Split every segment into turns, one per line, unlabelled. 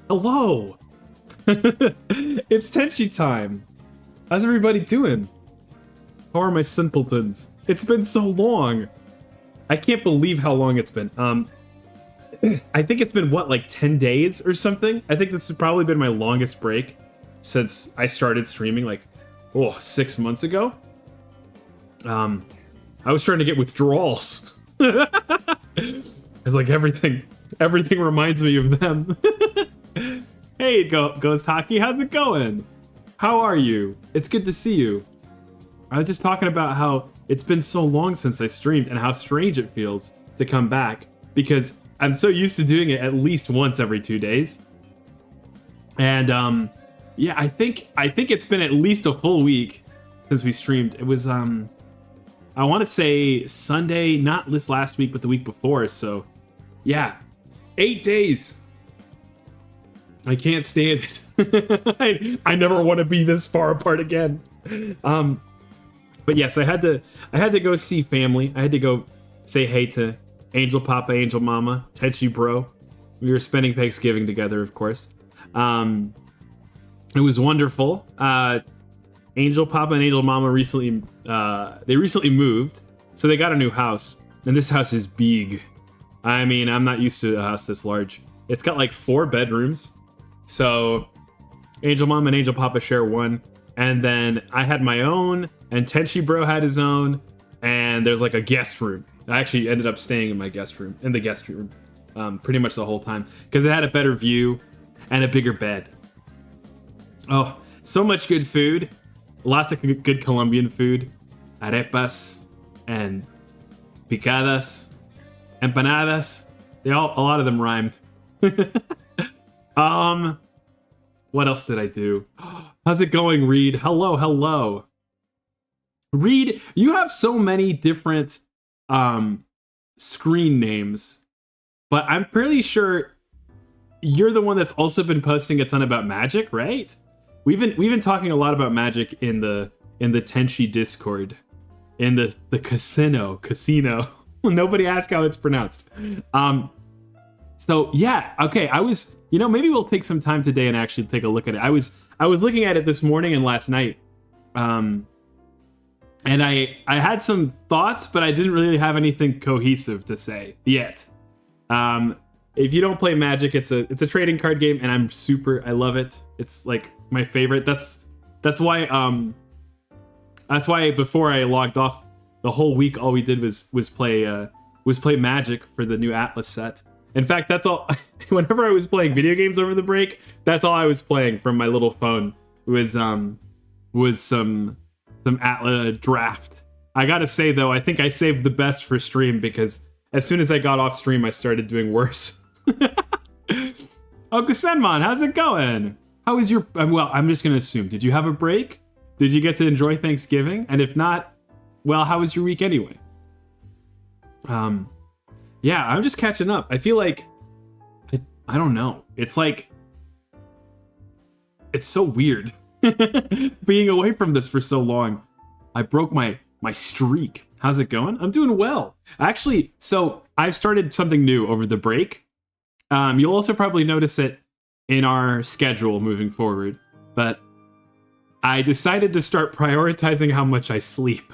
Hello! It's Tenchi time! How's everybody doing? How are my simpletons? It's been so long! I can't believe how long it's been. I think it's been, what, like 10 days or something? I think this has probably been my longest break since I started streaming, like, 6 months ago. I was trying to get withdrawals. It's like everything reminds me of them. Hey, Ghost Hockey, how's it going? How are you? It's good to see you. I was just talking about how it's been so long since I streamed and how strange it feels to come back because I'm so used to doing it at least once every 2 days. And yeah, I think it's been at least a full week since we streamed. It was I want to say Sunday, not this last week, but the week before. So yeah, 8 days. I can't stand it. I never want to be this far apart again. But yes, I had to go see family. I had to go say hey to Angel Papa, Angel Mama, Tenchi Bro. We were spending Thanksgiving together, of course. It was wonderful. Angel Papa and Angel Mama recently moved, so they got a new house, and this house is big. I mean, I'm not used to a house this large. It's got like 4 bedrooms, so Angel Mama and Angel Papa share one, and then I had my own, and Tenchi Bro had his own, and there's like a guest room. I actually ended up staying in the guest room, pretty much the whole time, because it had a better view and a bigger bed. Oh, so much good food. Lots of good Colombian food. Arepas and picadas, empanadas. A lot of them rhyme. What else did I do? How's it going, Reed? Hello. Reed, you have so many different screen names, but I'm pretty sure you're the one that's also been posting a ton about Magic, right? We've been talking a lot about Magic in the Tenchi Discord, in the casino. Nobody asked how it's pronounced. So yeah, okay. Maybe we'll take some time today and actually take a look at it. I was looking at it this morning and last night, and I had some thoughts, but I didn't really have anything cohesive to say yet. If you don't play Magic, it's a trading card game, and I love it. It's like my favorite. That's why before I logged off the whole week, all we did was play Magic for the new Atlas set. In fact, that's all. Whenever I was playing video games over the break, that's all I was playing from my little phone. Was some Atlas draft. I gotta say though, I think I saved the best for stream because as soon as I got off stream, I started doing worse. Uncle Senmon, how's it going? How was your... Well, I'm just going to assume. Did you have a break? Did you get to enjoy Thanksgiving? And if not, well, how was your week anyway? Yeah, I'm just catching up. I feel like... I don't know. It's like... It's so weird. Being away from this for so long. I broke my streak. How's it going? I'm doing well. Actually, so I've started something new over the break. You'll also probably notice it in our schedule moving forward, but I decided to start prioritizing how much I sleep.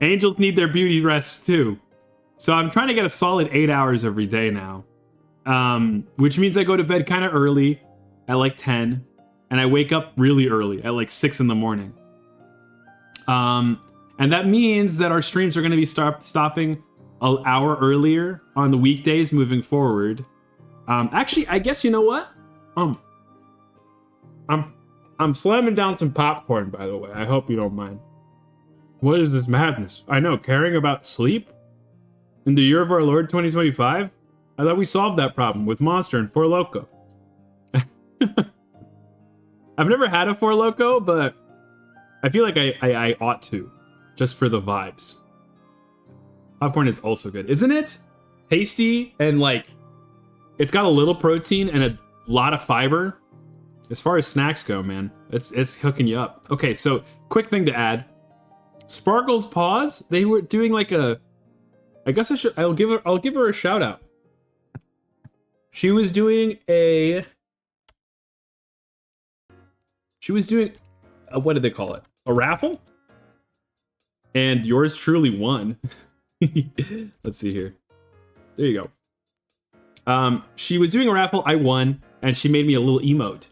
Angels need their beauty rest too. So I'm trying to get a solid 8 hours every day now, which means I go to bed kind of early at like 10, and I wake up really early at like 6 in the morning. And that means that our streams are going to be stopping an hour earlier on the weekdays moving forward. Actually, I guess you know what? I'm slamming down some popcorn, by the way. I hope you don't mind. What is this madness? I know, caring about sleep? In the year of our Lord 2025? I thought we solved that problem with Monster and Four Loko. I've never had a Four Loko, but I feel like I ought to, just for the vibes. Popcorn is also good, isn't it? Tasty and like, it's got a little protein and a lot of fiber. As far as snacks go, man, it's hooking you up. Okay, so quick thing to add. Sparkle's Paws, they were doing like a... I guess I'll give her a shout out. She was doing what did they call it? A raffle? And yours truly won. Let's see here. There you go. She was doing a raffle, I won, and she made me a little emote.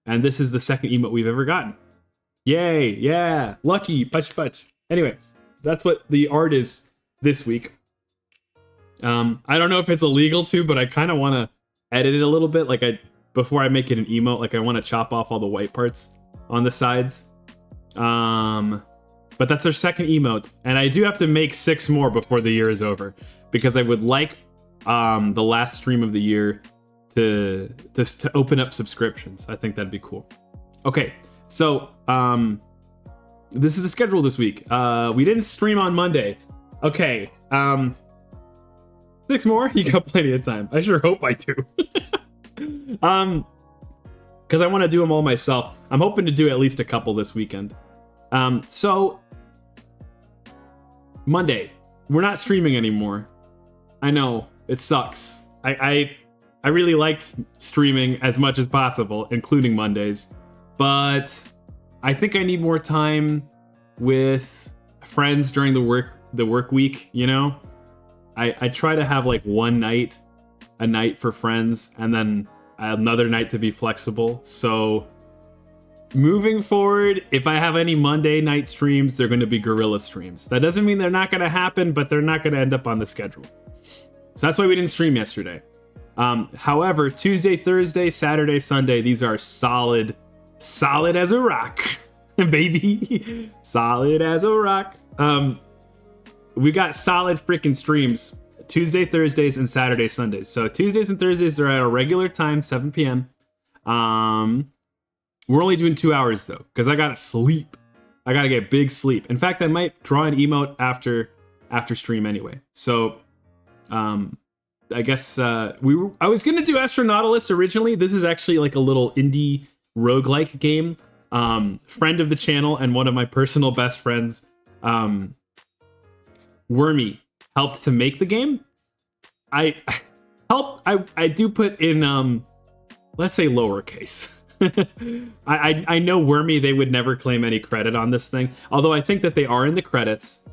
And this is the second emote we've ever gotten. Yay, yeah, lucky, punch. Anyway, that's what the art is this week. I don't know if it's illegal to, but I kind of want to edit it a little bit. Like before I make it an emote, like I want to chop off all the white parts on the sides. But that's our second emote, and I do have to make 6 more before the year is over, because I would like the last stream of the year to open up subscriptions. I think that'd be cool. Okay, so this is the schedule this week. We didn't stream on Monday. Okay, 6 more? You got plenty of time. I sure hope I do. Because I want to do them all myself. I'm hoping to do at least a couple this weekend. So Monday, we're not streaming anymore. I know, it sucks. I really liked streaming as much as possible, including Mondays, but I think I need more time with friends during the work week, you know? I try to have like a night for friends, and then another night to be flexible. So moving forward, if I have any Monday night streams, they're going to be Guerrilla streams. That doesn't mean they're not going to happen, but they're not going to end up on the schedule. So that's why we didn't stream yesterday. However, Tuesday, Thursday, Saturday, Sunday, these are solid as a rock, baby. Solid as a rock. We got solid freaking streams Tuesday, Thursdays, and Saturday, Sundays. So Tuesdays and Thursdays are at a regular time, 7 p.m. We're only doing 2 hours though, because I gotta sleep. I gotta get big sleep. In fact, I might draw an emote after stream anyway. So, I guess I was gonna do Astronautilus originally. This is actually like a little indie roguelike game. Friend of the channel and one of my personal best friends, Wormy, helped to make the game. I do put in let's say lowercase. I know Wormy, they would never claim any credit on this thing, although I think that they are in the credits,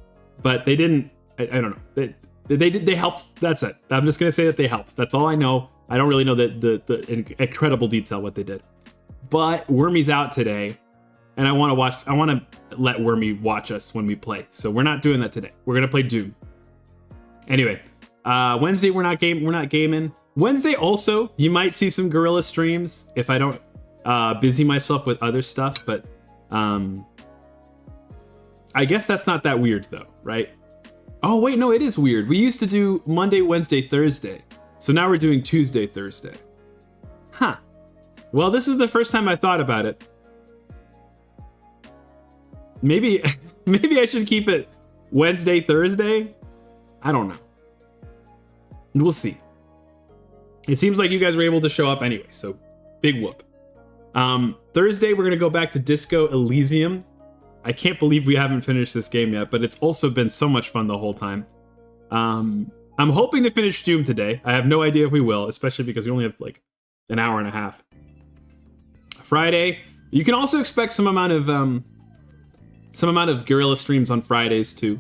but they didn't. I don't know. They helped. That's it. I'm just gonna say that they helped. That's all I know. I don't really know the incredible detail what they did. But Wormy's out today, and I want to let Wormy watch us when we play. So we're not doing that today. We're gonna play Doom. Anyway, Wednesday we're not gaming. Wednesday also, you might see some Guerrilla streams if I don't busy myself with other stuff, but I guess that's not that weird though, right? Oh wait, no, it is weird. We used to do Monday, Wednesday, Thursday. So now we're doing Tuesday, Thursday. Huh. Well, this is the first time I thought about it. Maybe I should keep it Wednesday, Thursday? I don't know. We'll see. It seems like you guys were able to show up anyway, so big whoop. Thursday, we're going to go back to Disco Elysium. I can't believe we haven't finished this game yet, but it's also been so much fun the whole time. I'm hoping to finish Doom today. I have no idea if we will, especially because we only have like an hour and a half. Friday, you can also expect some amount of Guerrilla streams on Fridays too.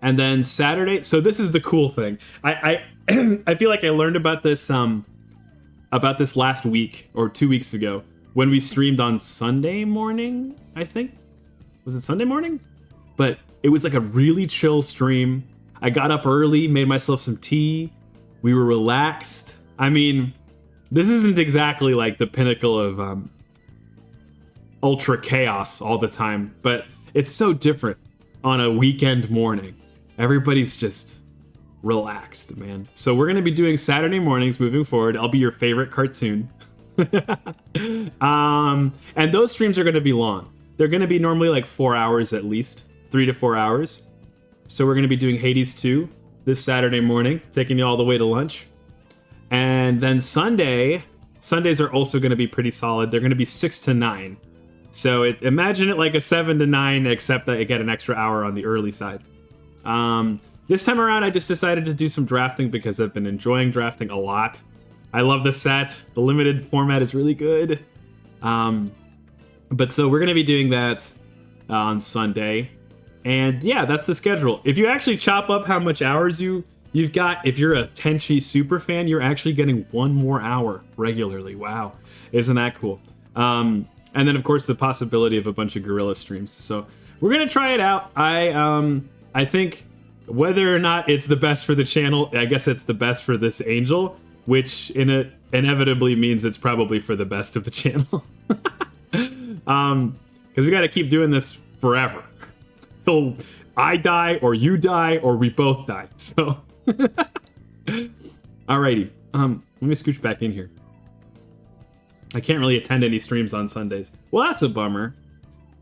And then Saturday, so this is the cool thing. I I feel like I learned about this last week or 2 weeks ago when we streamed on Sunday morning, I think. Was it Sunday morning? But it was like a really chill stream. I got up early, made myself some tea. We were relaxed. I mean, this isn't exactly like the pinnacle of ultra chaos all the time, but it's so different on a weekend morning. Everybody's just relaxed, man. So we're going to be doing Saturday mornings moving forward. I'll be your favorite cartoon. And those streams are going to be long. They're going to be normally like 4 hours at least, 3 to 4 hours. So we're going to be doing Hades 2 this Saturday morning, taking you all the way to lunch. And then Sundays are also going to be pretty solid. They're going to be 6 to 9. So imagine it like a 7 to 9, except that I get an extra hour on the early side. This time around, I just decided to do some drafting because I've been enjoying drafting a lot. I love the set. The limited format is really good. But so we're gonna be doing that on Sunday, and yeah, that's the schedule. If you actually chop up how much hours you've got, if you're a Tenchi super fan, you're actually getting 1 more hour regularly. Wow, isn't that cool? And then of course the possibility of a bunch of Gorilla streams. So we're gonna try it out. I think whether or not it's the best for the channel, I guess it's the best for this Angel, which inevitably means it's probably for the best of the channel. Because we got to keep doing this forever till I die or you die or we both die. So, alrighty. Let me scooch back in here. I can't really attend any streams on Sundays. Well, that's a bummer.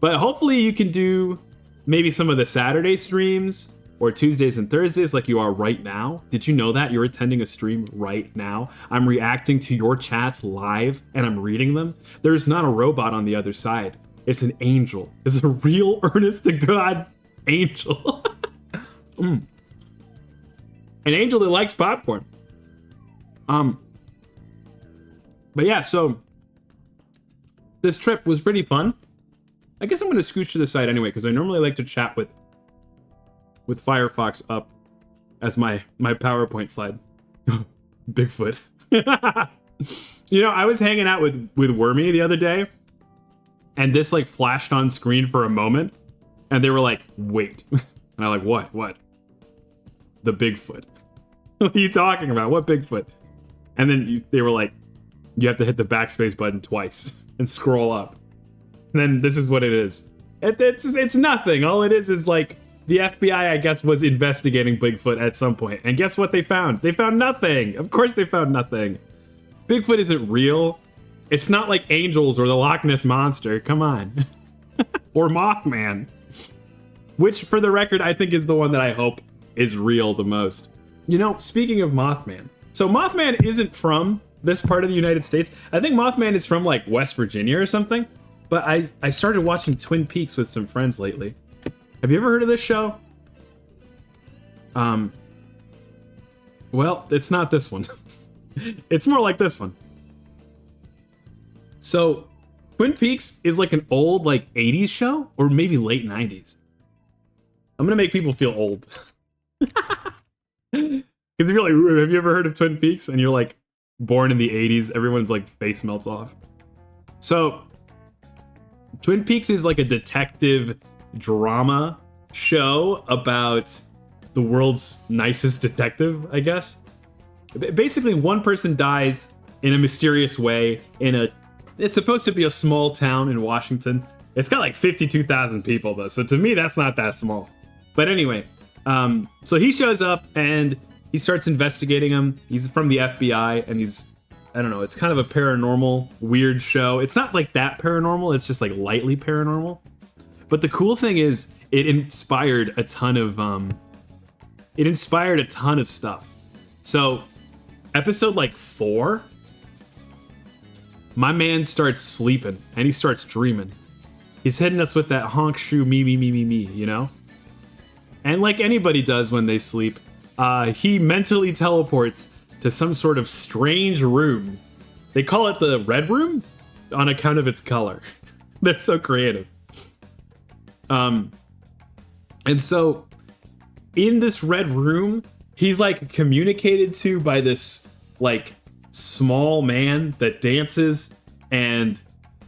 But hopefully you can do maybe some of the Saturday streams or Tuesdays and Thursdays like you are right now. Did you know that? You're attending a stream right now. I'm reacting to your chats live and I'm reading them. There's not a robot on the other side. It's an angel. It's a real earnest to God angel. An angel that likes popcorn. But yeah, so this trip was pretty fun. I guess I'm gonna scooch to the side anyway, because I normally like to chat with Firefox up as my PowerPoint slide. Bigfoot. You know, I was hanging out with Wormy the other day, and this like flashed on screen for a moment, and they were like, wait. And I'm like, what? The Bigfoot. What are you talking about? What Bigfoot? And then they were like, you have to hit the backspace button twice and scroll up. And then this is what it is. It's nothing. All it is like the FBI, I guess, was investigating Bigfoot at some point. And guess what they found? They found nothing. Of course they found nothing. Bigfoot isn't real. It's not like angels or the Loch Ness Monster. Come on. Or Mothman. Which, for the record, I think is the one that I hope is real the most. You know, speaking of Mothman. So Mothman isn't from this part of the United States. I think Mothman is from like West Virginia or something. But I started watching Twin Peaks with some friends lately. Have you ever heard of this show? Well, it's not this one. It's more like this one. So, Twin Peaks is like an old, like, 80s show? Or maybe late 90s. I'm gonna make people feel old. Because if you're like, have you ever heard of Twin Peaks? And you're like, born in the 80s, everyone's like, face melts off. So, Twin Peaks is like a detective drama show about the world's nicest detective, I guess. Basically, one person dies in a mysterious way it's supposed to be a small town in Washington. It's got like 52,000 people though, so to me that's not that small. But anyway, so he shows up and he starts investigating him. He's from the FBI and I don't know, it's kind of a paranormal, weird show. It's not like that paranormal, it's just like lightly paranormal. But the cool thing is, it inspired a ton of stuff. So, episode like 4, my man starts sleeping and he starts dreaming. He's hitting us with that honk shoe me, you know? And like anybody does when they sleep, he mentally teleports to some sort of strange room. They call it the Red Room on account of its color. They're so creative. And so in this Red Room, he's like communicated to by this like small man that dances, and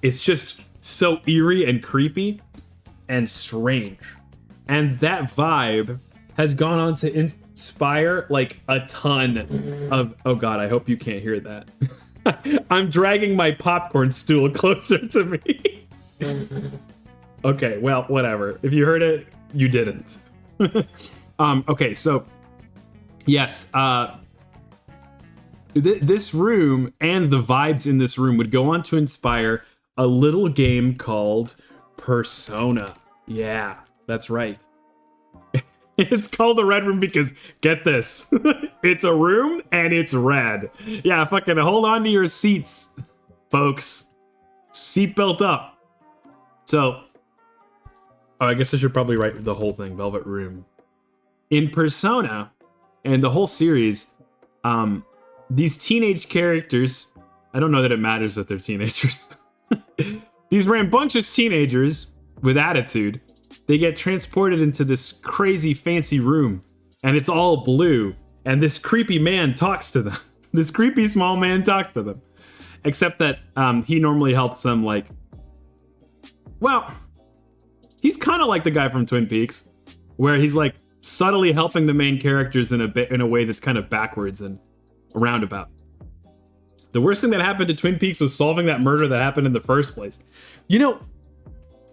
it's just so eerie and creepy and strange. And that vibe has gone on to inspire like a ton of, oh god, I hope you can't hear that. I'm dragging my popcorn stool closer to me. Okay, well, whatever. If you heard it, you didn't. Okay, so yes, this room and the vibes in this room would go on to inspire a little game called Persona. Yeah, that's right. It's called the Red Room because, get this, it's a room and it's red. Yeah, fucking hold on to your seats, folks. Seatbelt up. So, oh, I guess I should probably write the whole thing, Velvet Room. In Persona, and the whole series, these teenage characters, I don't know that it matters that they're teenagers. These rambunctious teenagers with attitude, they get transported into this crazy fancy room, and it's all blue, and this creepy man talks to them. This creepy small man talks to them. Except that he normally helps them, like, well, he's kind of like the guy from Twin Peaks, where he's like subtly helping the main characters in a way that's kind of backwards and roundabout. The worst thing that happened to Twin Peaks was solving that murder that happened in the first place. You know,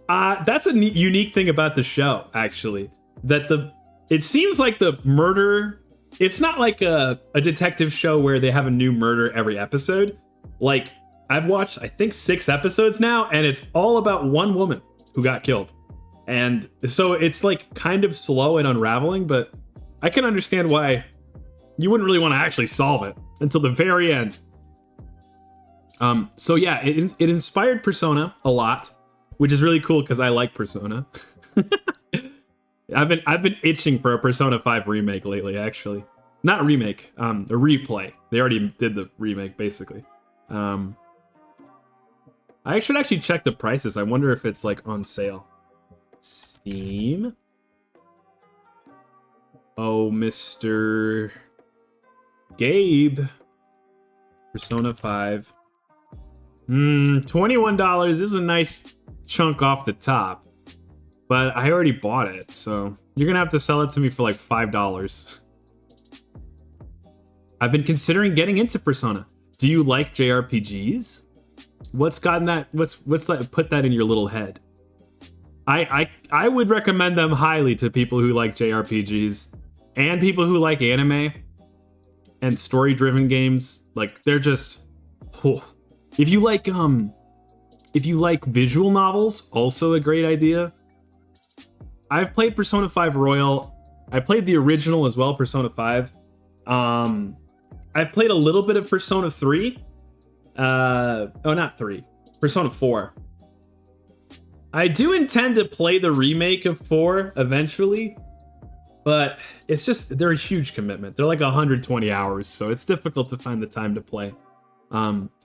that's a unique thing about the show, actually. That it seems like the murder, it's not like a detective show where they have a new murder every episode. Like, I've watched, I think, 6 episodes now, and it's all about one woman who got killed. And so it's like kind of slow and unraveling, but I can understand why you wouldn't really want to actually solve it until the very end. So yeah, it inspired Persona a lot, which is really cool because I like Persona. I've been itching for a Persona 5 remake lately, actually. Not remake, a replay. They already did the remake, basically. I should actually check the prices. I wonder if it's like on sale. Steam. Oh, Mr. Gabe. Persona 5. $21 is a nice chunk off the top. But I already bought it, so you're gonna have to sell it to me for like $5. I've been considering getting into Persona. Do you like JRPGs? What's gotten that? What's put that in your little head? I would recommend them highly to people who like JRPGs and people who like anime and story-driven games. Like, they're just, oh. If you like visual novels, also a great idea. I've played Persona 5 Royal. I played the original as well, Persona 5. I've played a little bit of Persona 3. Not 3. Persona 4. I do intend to play the remake of 4 eventually, but it's just, they're a huge commitment. They're like 120 hours, so it's difficult to find the time to play.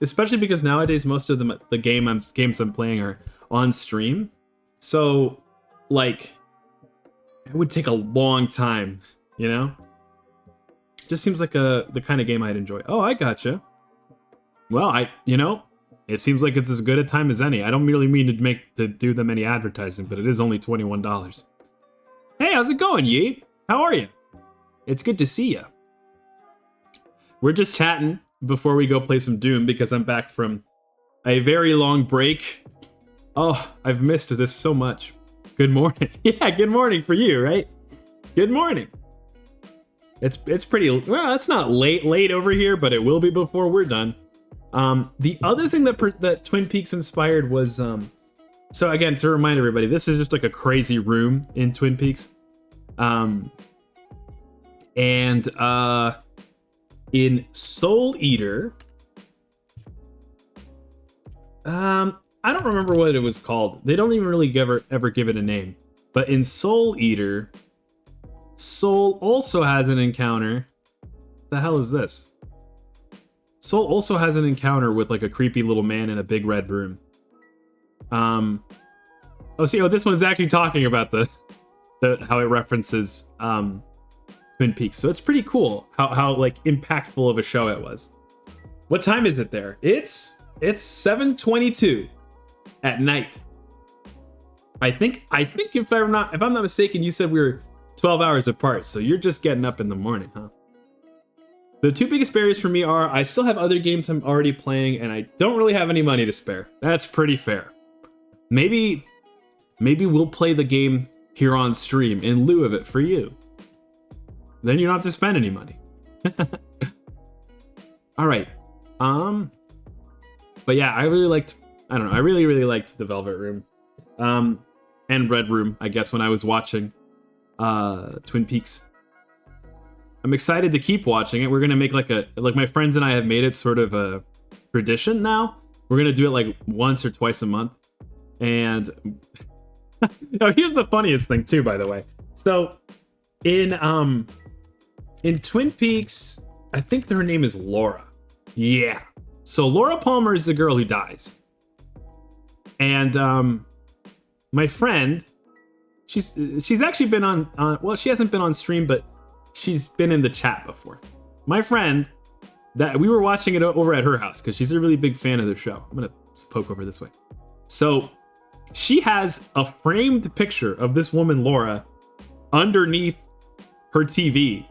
Especially because nowadays most of the games I'm playing are on stream. So, like, it would take a long time, you know? Just seems like the kind of game I'd enjoy. Oh, I gotcha. Well, it seems like it's as good a time as any. I don't really mean to do them any advertising, but it is only $21. Hey, how's it going, Yi? How are you? It's good to see you. We're just chatting before we go play some Doom because I'm back from a very long break. Oh, I've missed this so much. Good morning. Yeah, good morning for you, right? Good morning. It's pretty, well, it's not late over here, but it will be before we're done. The other thing that Twin Peaks inspired was, so again, to remind everybody, this is just like a crazy room in Twin Peaks. In Soul Eater, I don't remember what it was called. They don't even really ever give it a name. But in Soul Eater, Soul also has an encounter. The hell is this? Soul also has an encounter with like a creepy little man in a big red room. This one's actually talking about the how it references Twin Peaks. So it's pretty cool how like impactful of a show it was. What time is it there? It's 7:22 at night. I think if I'm not mistaken, you said we were 12 hours apart, so you're just getting up in the morning, huh? The two biggest barriers for me are I still have other games I'm already playing, and I don't really have any money to spare. That's pretty fair. Maybe we'll play the game here on stream in lieu of it for you. Then you don't have to spend any money. All right. But yeah, I really liked the Velvet Room. And Red Room, I guess, when I was watching Twin Peaks. I'm excited to keep watching it. We're gonna make like my friends and I have made it sort of a tradition now. We're gonna do it like once or twice a month. And here's the funniest thing too, by the way. So in Twin Peaks, I think her name is Laura. Yeah. So Laura Palmer is the girl who dies. And my friend, she's actually been on well, she hasn't been on stream, but she's been in the chat before. My friend, that we were watching it over at her house because she's a really big fan of the show. I'm gonna just poke over this way. So she has a framed picture of this woman Laura underneath her TV,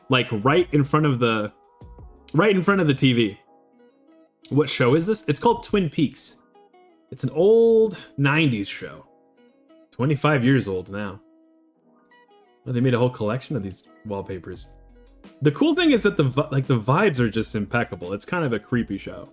like right in front of the TV. What show is this? It's called Twin Peaks. It's an old 90s show. 25 years old now. Well, they made a whole collection of these wallpapers. The cool thing is that the vibes are just impeccable. It's kind of a creepy show.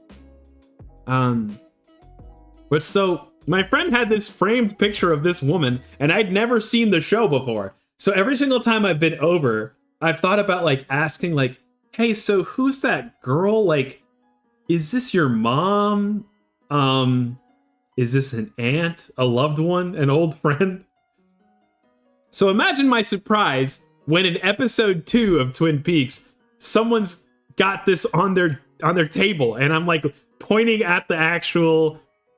But so my friend had this framed picture of this woman, and I'd never seen the show before. So every single time I've been over, I've thought about like asking like, hey, so who's that girl? Like, is this your mom? Is this an aunt, a loved one, an old friend? So imagine my surprise when in episode 2 of Twin Peaks, someone's got this on their table, and I'm like pointing at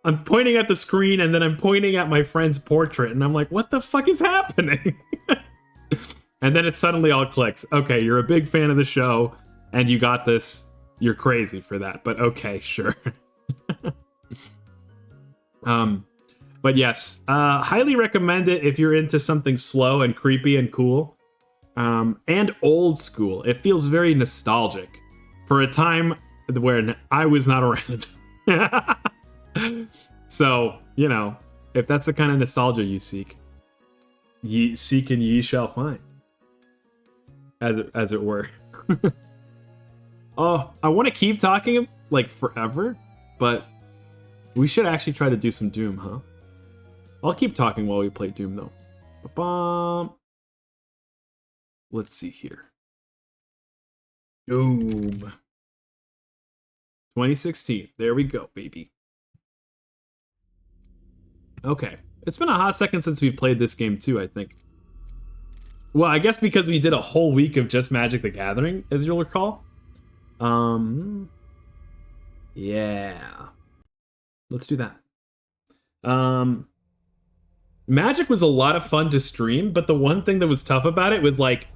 I'm pointing at the screen, and then I'm pointing at my friend's portrait, and I'm like, what the fuck is happening? And then it suddenly all clicks. Okay, you're a big fan of the show, and you got this. You're crazy for that, but okay, sure. But yes, highly recommend it if you're into something slow and creepy and cool, and old school. It feels very nostalgic for a time when I was not around. So, you know, if that's the kind of nostalgia you seek, ye seek and ye shall find, as it were. Oh, I want to keep talking like forever, but we should actually try to do some Doom, huh? I'll keep talking while we play Doom, though. Ba-bum. Let's see here. Doom. 2016. There we go, baby. Okay. It's been a hot second since we played this game, too, I think. Well, I guess because we did a whole week of just Magic the Gathering, as you'll recall. Yeah. Let's do that. Magic was a lot of fun to stream, but the one thing that was tough about it was like,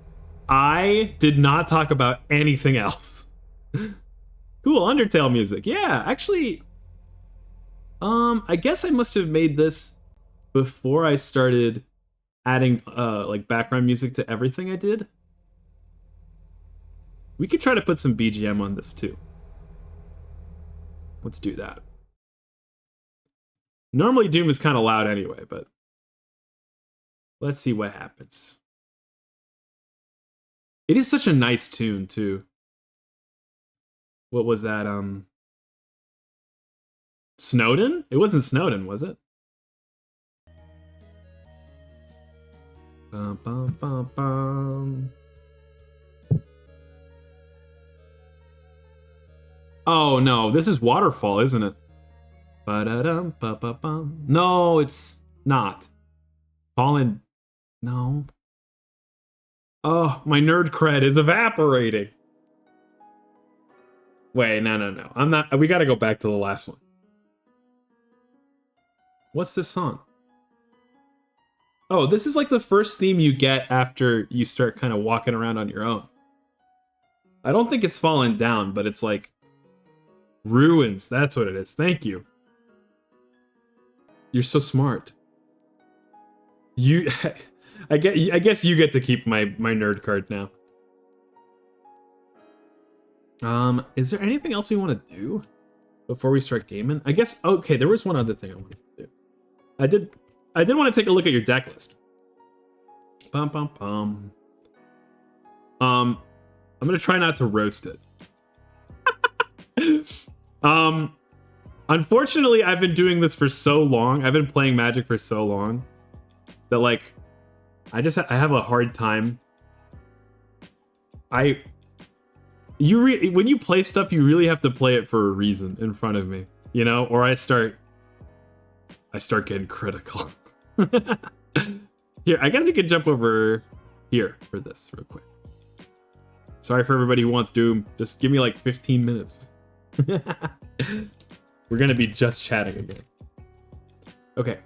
I did not talk about anything else. Cool, Undertale music. Yeah, actually, I guess I must have made this before I started adding like background music to everything I did. We could try to put some BGM on this too. Let's do that. Normally Doom is kind of loud anyway, but let's see what happens. It is such a nice tune too. What was that? Snowden? It wasn't Snowden, was it? Bum, bum, bum, bum. Oh no, this is Waterfall, isn't it? Ba-da-dum, ba-ba-bum. No, it's not. Fallen. No. Oh, my nerd cred is evaporating. Wait, no. I'm not. We gotta go back to the last one. What's this song? Oh, this is like the first theme you get after you start kind of walking around on your own. I don't think it's Fallen Down, but it's like Ruins. That's what it is. Thank you. You're so smart. I guess you get to keep my nerd card now. Is there anything else we want to do before we start gaming? I guess, okay, there was one other thing I wanted to do. I did want to take a look at your deck list. Bum bum bum. I'm gonna try not to roast it. Unfortunately, I've been doing this for so long. I've been playing Magic for so long that like I have a hard time. When you play stuff, you really have to play it for a reason in front of me, you know, or I start getting critical. Here, I guess we could jump over here for this real quick. So Sorry for everybody who wants Doom. Just give me like 15 minutes. We're gonna be just chatting again. Okay.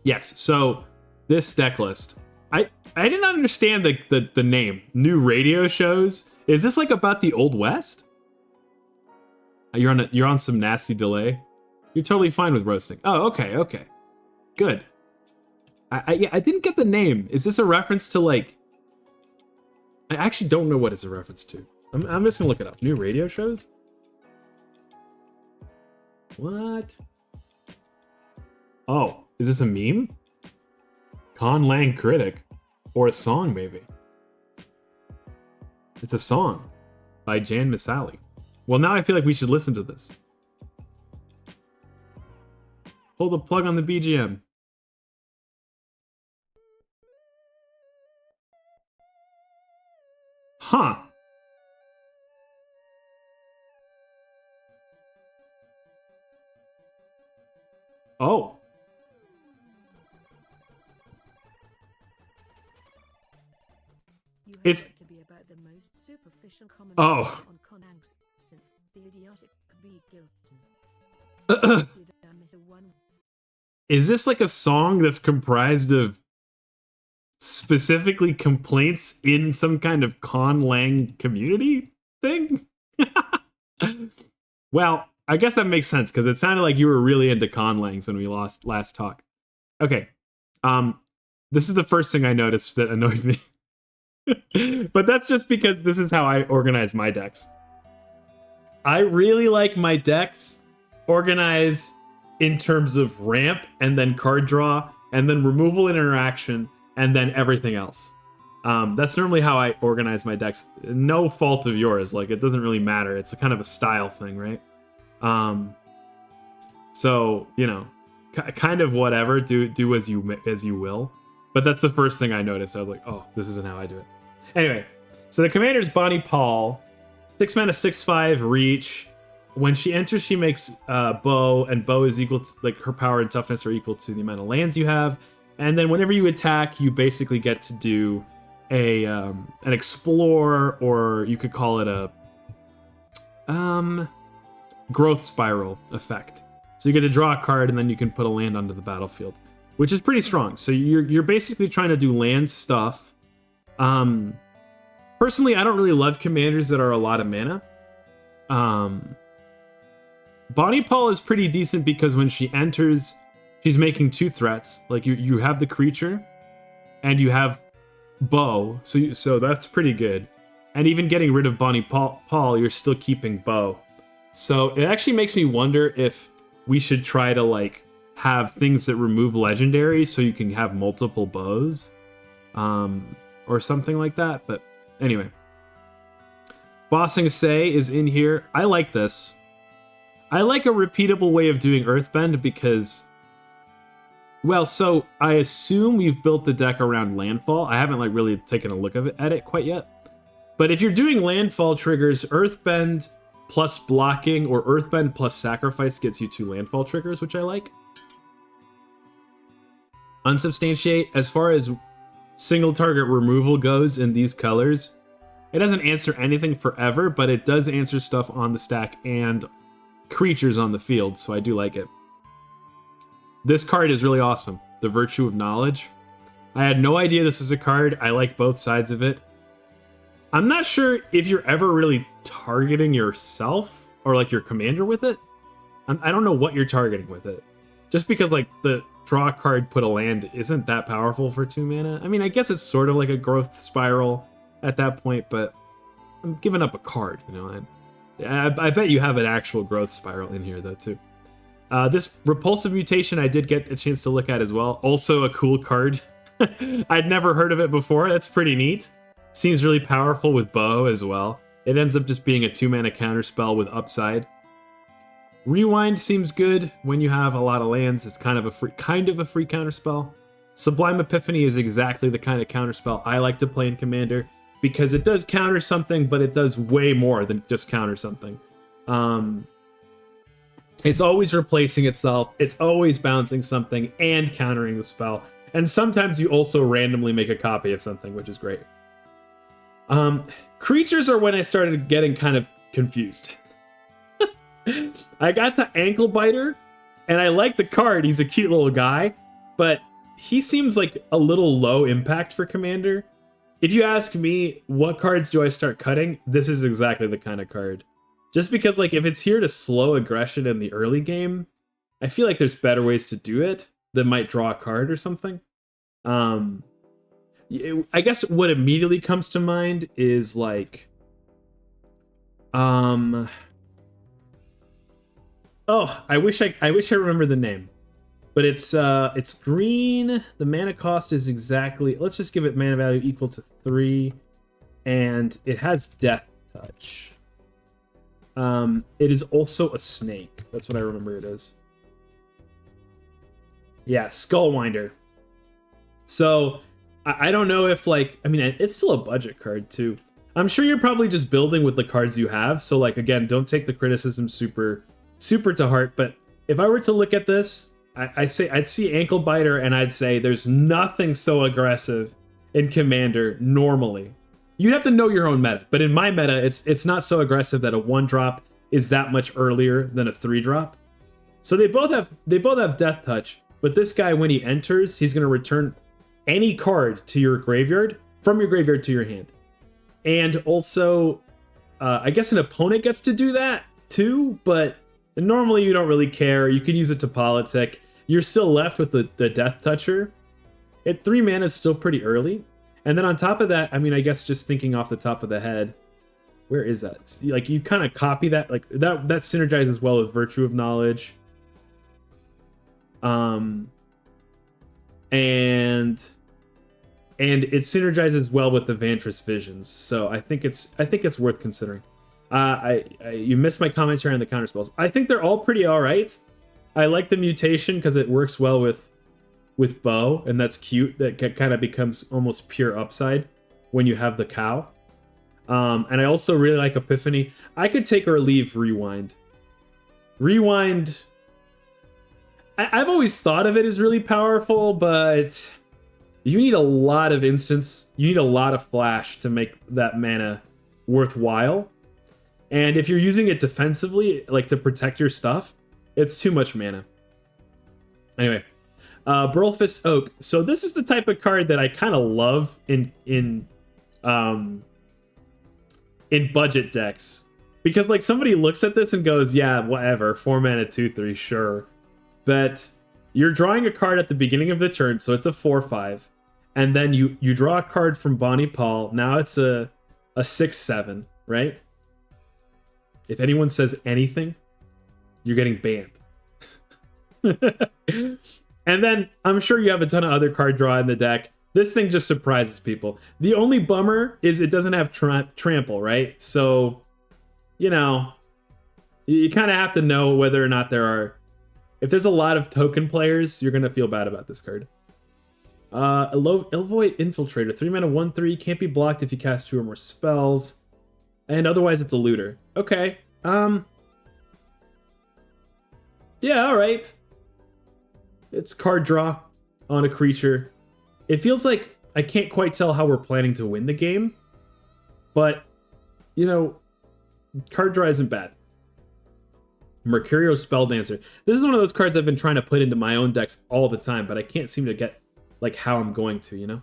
Yes, so this deck list. I didn't understand the name. New radio shows. Is this like about the Old West? You're on some nasty delay. You're totally fine with roasting. Oh, okay. Good. I didn't get the name. Is this a reference to like... I actually don't know what it's a reference to. I'm just gonna look it up. New radio shows? What? Oh, is this a meme? Con Lang Critic? Or a song, maybe? It's a song by Jan Misali. Well, now I feel like we should listen to this. Pull the plug on the BGM. Huh. Oh. It's
to be about the most superficial comment
oh.
on Conangs since the idiotic B. Gilson.
Is this like a song that's comprised of specifically complaints in some kind of Con Lang community thing? Well, I guess that makes sense because it sounded like you were really into Con Langs when we last talked. Okay. This is the first thing I noticed that annoys me. But that's just because this is how I organize my decks. I really like my decks organized in terms of ramp and then card draw and then removal and interaction and then everything else. That's normally how I organize my decks. No fault of yours. Like, it doesn't really matter. It's a kind of a style thing, right? So, you know, kind of whatever. Do as you will. But that's the first thing I noticed. I was like, oh, this isn't how I do it. Anyway, so the commander's Bonnie Paul, 6 mana, 6/5 reach. When she enters, she makes bow, and bow is equal to, like, her power and toughness are equal to the amount of lands you have. And then whenever you attack, you basically get to do an explore, or you could call it a growth spiral effect. So you get to draw a card, and then you can put a land onto the battlefield, which is pretty strong. So you're basically trying to do land stuff. Personally, I don't really love commanders that are a lot of mana. Bonnie Paul is pretty decent because when she enters, she's making 2 threats. Like, you have the creature, and you have bow, so that's pretty good. And even getting rid of Bonnie Paul, you're still keeping bow. So it actually makes me wonder if we should try to, like, have things that remove legendaries so you can have multiple bows. Or something like that, but anyway. Bossing Say is in here. I like this. I like a repeatable way of doing Earthbend because... Well, so I assume we've built the deck around landfall. I haven't like really taken a look at it quite yet. But if you're doing landfall triggers, Earthbend plus blocking or Earthbend plus sacrifice gets you 2 landfall triggers, which I like. Unsubstantiate, as far as single target removal goes in these colors, it doesn't answer anything forever, but it does answer stuff on the stack and creatures on the field, so I do like it. This card is really awesome. The Virtue of Knowledge. I had no idea this was a card. I like both sides of it. I'm not sure if you're ever really targeting yourself or like your commander with it. I don't know what you're targeting with it. Just because like the draw a card, put a land isn't that powerful for 2 mana. I mean, I guess it's sort of like a growth spiral at that point, but I'm giving up a card, you know. I bet you have an actual growth spiral in here though too. This Repulsive Mutation I did get a chance to look at as well. Also a cool card. I'd never heard of it before. That's pretty neat. Seems really powerful with bow as well. It ends up just being a 2 mana counterspell with upside. Rewind seems good when you have a lot of lands. It's kind of a free counterspell. Sublime Epiphany is exactly the kind of counterspell I like to play in Commander because it does counter something, but it does way more than just counter something. It's always replacing itself. It's always bouncing something and countering the spell. And sometimes you also randomly make a copy of something, which is great. Creatures are when I started getting kind of confused. I got to Ankle Biter, and I like the card. He's a cute little guy, but he seems like a little low impact for Commander. If you ask me, what cards do I start cutting? This is exactly the kind of card. Just because, like, if it's here to slow aggression in the early game, I feel like there's better ways to do it that might draw a card or something. I guess what immediately comes to mind is, like, oh, I wish I remember the name. But it's green. The mana cost is exactly, let's just give it mana value equal to 3, and it has Death Touch. It is also a snake. That's what I remember it is. Yeah, Skullwinder. So I don't know if, like, I mean, it's still a budget card too. I'm sure you're probably just building with the cards you have. So, like, again, don't take the criticism super to heart. But if I were to look at this, I'd see Ankle Biter, and I'd say there's nothing so aggressive in Commander normally. You'd have to know your own meta, but in my meta, it's not so aggressive that a 1-drop is that much earlier than a 3-drop. So they both have Death Touch, but this guy, when he enters, he's going to return any card to your graveyard from your graveyard to your hand. And also, I guess an opponent gets to do that too, but normally you don't really care. You can use it to politic. You're still left with the Death Toucher. At 3 mana is still pretty early. And then on top of that, I mean, I guess just thinking off the top of the head, where is that? Like, you kind of copy that, like that synergizes well with Virtue of Knowledge. And it synergizes well with the Vantress Visions. So I think it's worth considering. You missed my commentary on the counterspells. I think they're all pretty all right. I like the mutation because it works well with Bow, and that's cute. That kind of becomes almost pure upside when you have the cow. And I also really like Epiphany. I could take or leave Rewind. Rewind, I've always thought of it as really powerful, but you need a lot of instance. You need a lot of flash to make that mana worthwhile. And if you're using it defensively, like to protect your stuff, it's too much mana. Anyway, Burlfist Oak. So this is the type of card that I kind of love in budget decks, because like somebody looks at this and goes, yeah, whatever, 4 mana 2/3, sure. But you're drawing a card at the beginning of the turn, so it's a 4/5, and then you draw a card from Bonnie Paul. Now it's a 6/7, right? If anyone says anything, you're getting banned. And then I'm sure you have a ton of other card draw in the deck. This thing just surprises people. The only bummer is it doesn't have trample, right? So, you know, you kind of have to know whether or not there are... If there's a lot of token players, you're going to feel bad about this card. Elvoid Infiltrator. 3 mana 1/3. Can't be blocked if you cast 2 or more spells. And otherwise it's a looter. Okay. Yeah, alright. It's card draw on a creature. It feels like I can't quite tell how we're planning to win the game. But, you know, card draw isn't bad. Mercurial Spelldancer. This is one of those cards I've been trying to put into my own decks all the time, but I can't seem to get like how I'm going to, you know?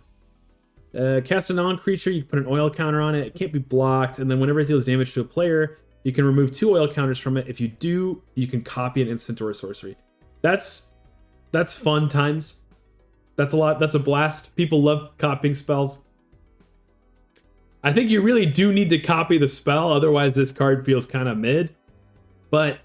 Cast a non-creature, you can put an oil counter on it. It can't be blocked, and then whenever it deals damage to a player, you can remove 2 oil counters from it. If you do, you can copy an instant or a sorcery. That's fun times. That's a lot. That's a blast. People love copying spells. I think you really do need to copy the spell, otherwise this card feels kind of mid. But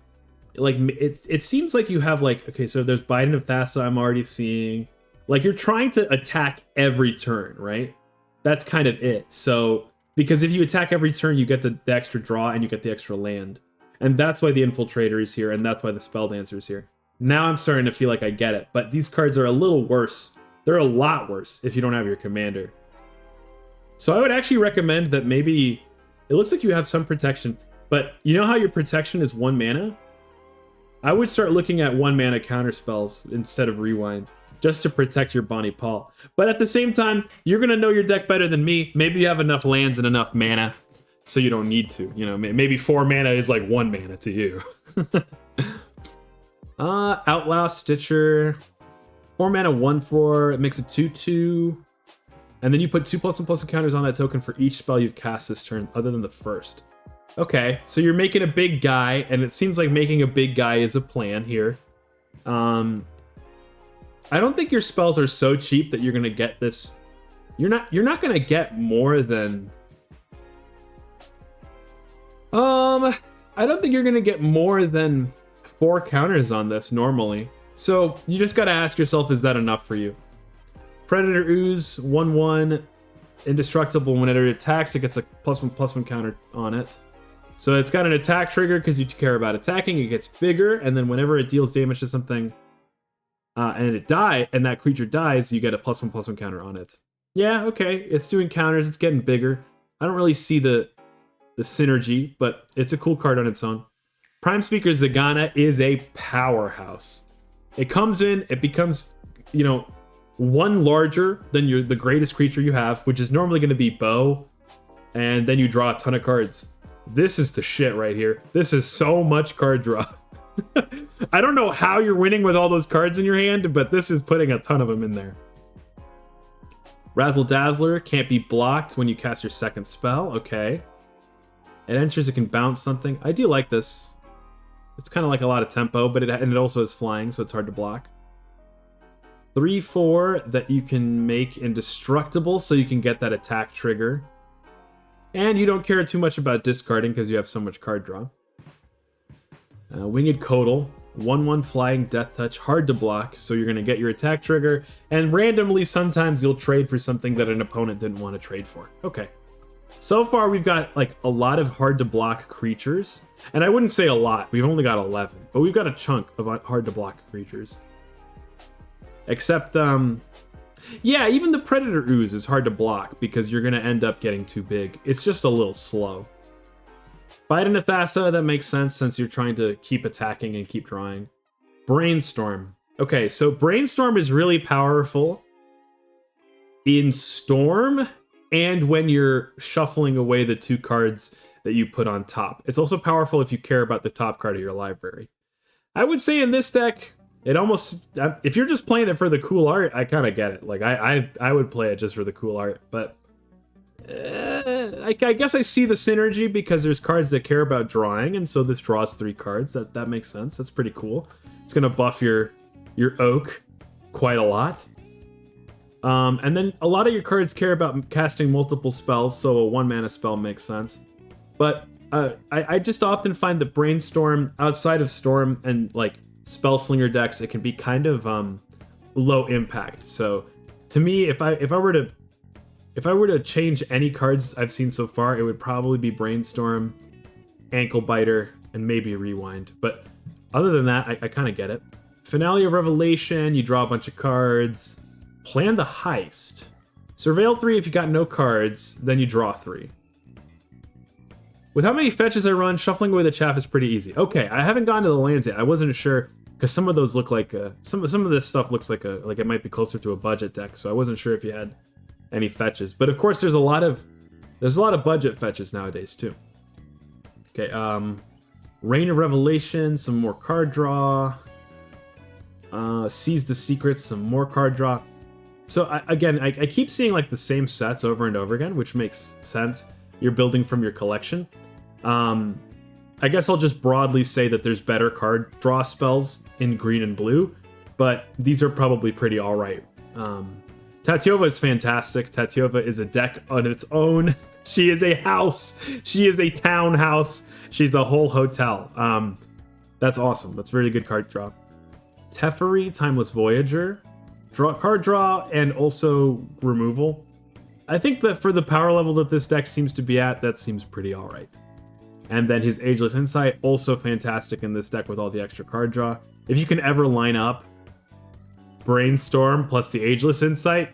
like it seems like you have like, okay, so there's Biden of Thassa I'm already seeing. Like you're trying to attack every turn, right? That's kind of it. So because if you attack every turn, you get the extra draw and you get the extra land. And that's why the Infiltrator is here, and that's why the Spelldancer is here. Now I'm starting to feel like I get it, but these cards are a little worse. They're a lot worse if you don't have your commander. So I would actually recommend that maybe... It looks like you have some protection, but you know how your protection is 1 mana? I would start looking at 1 mana counter spells instead of Rewind. just to protect your Bonnie Paul. But at the same time, you're going to know your deck better than me. Maybe you have enough lands and enough mana, so you don't need to. You know, maybe 4 mana is like 1 mana to you. Outlast Stitcher. 4 mana, 1/4. It makes a 2/2. And then you put 2+1/+1 counters on that token for each spell you've cast this turn, other than the first. Okay, so you're making a big guy, and it seems like making a big guy is a plan here. I don't think your spells are so cheap that you're gonna get this. You're not gonna get more than. I don't think you're gonna get more than 4 counters on this normally. So you just gotta ask yourself, is that enough for you? Predator Ooze, 1/1, indestructible. Whenever it attacks, it gets a +1/+1 counter on it. So it's got an attack trigger because you care about attacking. It gets bigger, and then whenever it deals damage to something, and that creature dies, you get a +1/+1 counter on it. Yeah, okay, it's doing counters. It's getting bigger. I don't really see the synergy, but it's a cool card on its own. Prime Speaker Zagana is a powerhouse. It comes in, it becomes, 1 larger than the greatest creature you have, which is normally going to be Bo, and then you draw a ton of cards. This is the shit right here. This is so much card draw. I don't know how you're winning with all those cards in your hand, but this is putting a ton of them in there. Razzle Dazzler can't be blocked when you cast your second spell. Okay. It enters, it can bounce something. I do like this. It's kind of like a lot of tempo, but it also is flying, so it's hard to block. 3/4 that you can make indestructible, so you can get that attack trigger. And you don't care too much about discarding because you have so much card draw. Winged Codal, 1/1 flying, death touch, hard to block, so you're going to get your attack trigger, and randomly sometimes you'll trade for something that an opponent didn't want to trade for. Okay. So far we've got like a lot of hard to block creatures, and I wouldn't say a lot, we've only got 11, but we've got a chunk of hard to block creatures. Except, yeah, even the Predator Ooze is hard to block because you're going to end up getting too big. It's just a little slow. Bite into Thassa, that makes sense since you're trying to keep attacking and keep drawing. Brainstorm. Okay, so Brainstorm is really powerful in Storm and when you're shuffling away the 2 cards that you put on top. It's also powerful if you care about the top card of your library. I would say in this deck, it almost, if you're just playing it for the cool art, I kind of get it. Like, I would play it just for the cool art, but I guess I see the synergy because there's cards that care about drawing, and so this draws 3 cards. That makes sense. That's pretty cool. It's gonna buff your oak quite a lot. And then a lot of your cards care about casting multiple spells, so a 1 mana spell makes sense. But I just often find that Brainstorm, outside of Storm and like Spellslinger decks, it can be kind of low impact. So to me, if I were to change any cards I've seen so far, it would probably be Brainstorm, Ankle Biter, and maybe Rewind. But other than that, I kind of get it. Finale of Revelation, you draw a bunch of cards. Plan the Heist. Surveil 3 if you got no cards, then you draw 3. With how many fetches I run, shuffling away the chaff is pretty easy. Okay, I haven't gone to the lands yet. I wasn't sure because some of those look like some of this stuff looks like it might be closer to a budget deck. So I wasn't sure if you had any fetches. But of course, there's a lot of budget fetches nowadays too. Okay, Reign of Revelation, some more card draw. Seize the Secrets, some more card draw. So I keep seeing like the same sets over and over again, which makes sense. You're building from your collection. I guess I'll just broadly say that there's better card draw spells in green and blue, but these are probably pretty all right. Tatyova is fantastic. Tatyova is a deck on its own. She is a house. She is a townhouse. She's a whole hotel. That's awesome. That's very good card draw. Teferi, Timeless Voyager. Card draw and also removal. I think that for the power level that this deck seems to be at, that seems pretty alright. And then his Ageless Insight, also fantastic in this deck with all the extra card draw. If you can ever line up Brainstorm plus the Ageless Insight,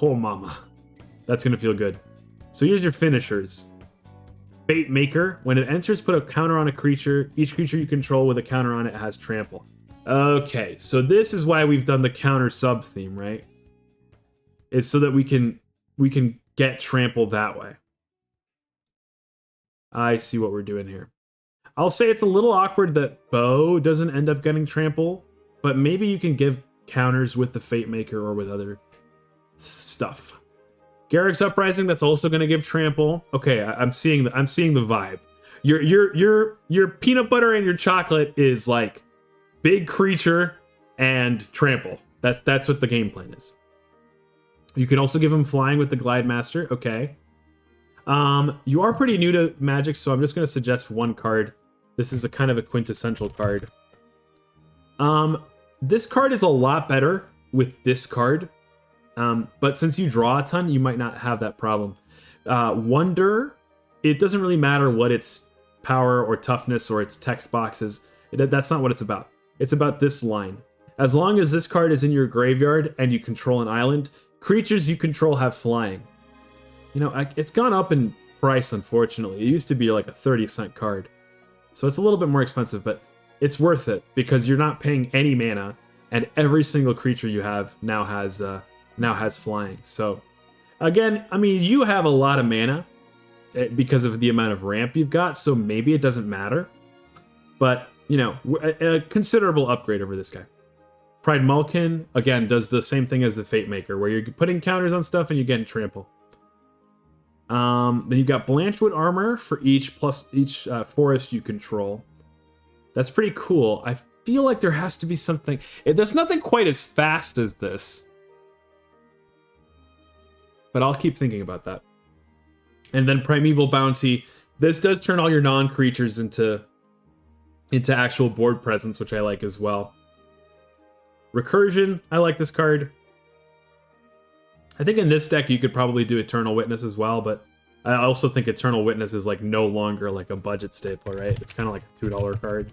oh mama, that's going to feel good. So here's your finishers. Fate Maker, when it enters, put a counter on a creature. Each creature you control with a counter on it has trample. Okay, so this is why we've done the counter sub theme, right? Is so that we can get trample that way. I see what we're doing here. I'll say it's a little awkward that Bo doesn't end up getting trample, but maybe you can give counters with the Fate Maker or with other stuff. Garrick's Uprising, that's also going to give trample. Okay, I'm seeing the vibe. Your peanut butter and your chocolate is like big creature and trample. That's what the game plan is. You can also give him flying with the Glide Master. Okay. You are pretty new to Magic, so I'm just going to suggest one card. This is a kind of a quintessential card. This card is a lot better with this card. But since you draw a ton, you might not have that problem. Wonder, it doesn't really matter what its power or toughness or its text boxes. That's not what it's about. It's about this line. As long as this card is in your graveyard and you control an island, creatures you control have flying. You know, it's gone up in price, unfortunately. It used to be like a 30-cent card. So it's a little bit more expensive, but it's worth it because you're not paying any mana, and every single creature you have now has flying. So, again, I mean, you have a lot of mana because of the amount of ramp you've got, so maybe it doesn't matter. But, you know, a considerable upgrade over this guy. Pride Mulkin, again, does the same thing as the Fate Maker, where you're putting counters on stuff and you're getting trample. Then you've got Blanchwood Armor for each forest you control. That's pretty cool. I feel like there has to be something. There's nothing quite as fast as this. But I'll keep thinking about that. And then Primeval Bounty. This does turn all your non-creatures into actual board presence, which I like as well. Recursion, I like this card. I think in this deck you could probably do Eternal Witness as well, but I also think Eternal Witness is like no longer like a budget staple, right? It's kind of like a $2 card.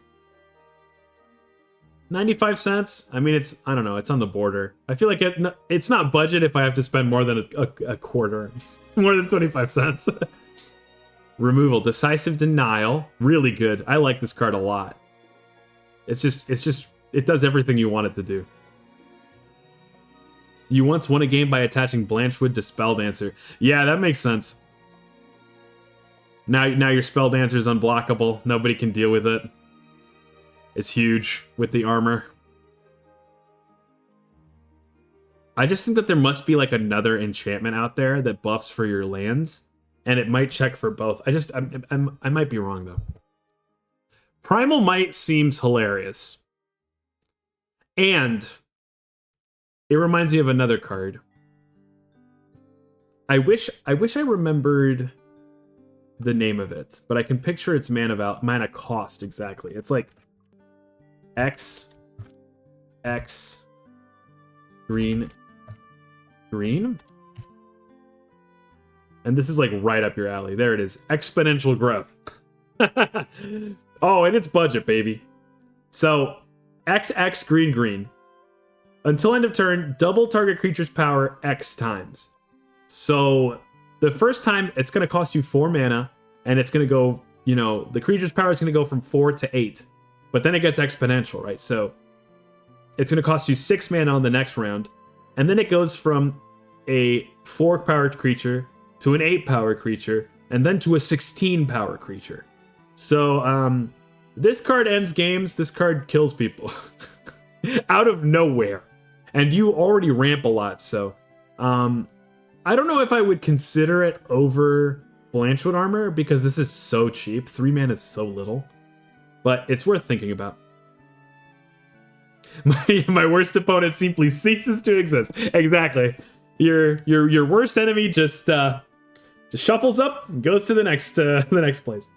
95 cents? I mean, I don't know, it's on the border. I feel like it's not budget if I have to spend more than a quarter. More than 25 cents. Removal, Decisive Denial, really good. I like this card a lot. It does everything you want it to do. You once won a game by attaching Blanchwood to Spelldancer. Yeah, that makes sense. Now your Spelldancer is unblockable. Nobody can deal with it. It's huge with the armor. I just think that there must be like another enchantment out there that buffs for your lands, and it might check for both. I might be wrong though. Primal Might seems hilarious. And it reminds me of another card. I wish I remembered the name of it, but I can picture its mana cost exactly. It's like X green. And this is like right up your alley. There it is. Exponential Growth. Oh, and it's budget, baby. So XX green. Until end of turn, double target creature's power X times. So the first time it's going to cost you 4 mana, and it's going to go, you know, the creature's power is going to go from 4 to 8. But then it gets exponential, right? So it's going to cost you 6 mana on the next round, and then it goes from a 4-powered creature to an 8-power creature, and then to a 16-power creature. So this card ends games. This card kills people out of nowhere. And you already ramp a lot, so I don't know if I would consider it over Blanchwood Armor, because this is so cheap. 3 mana is so little. But it's worth thinking about. My worst opponent simply ceases to exist. Exactly. Your worst enemy just shuffles up and goes to the next place.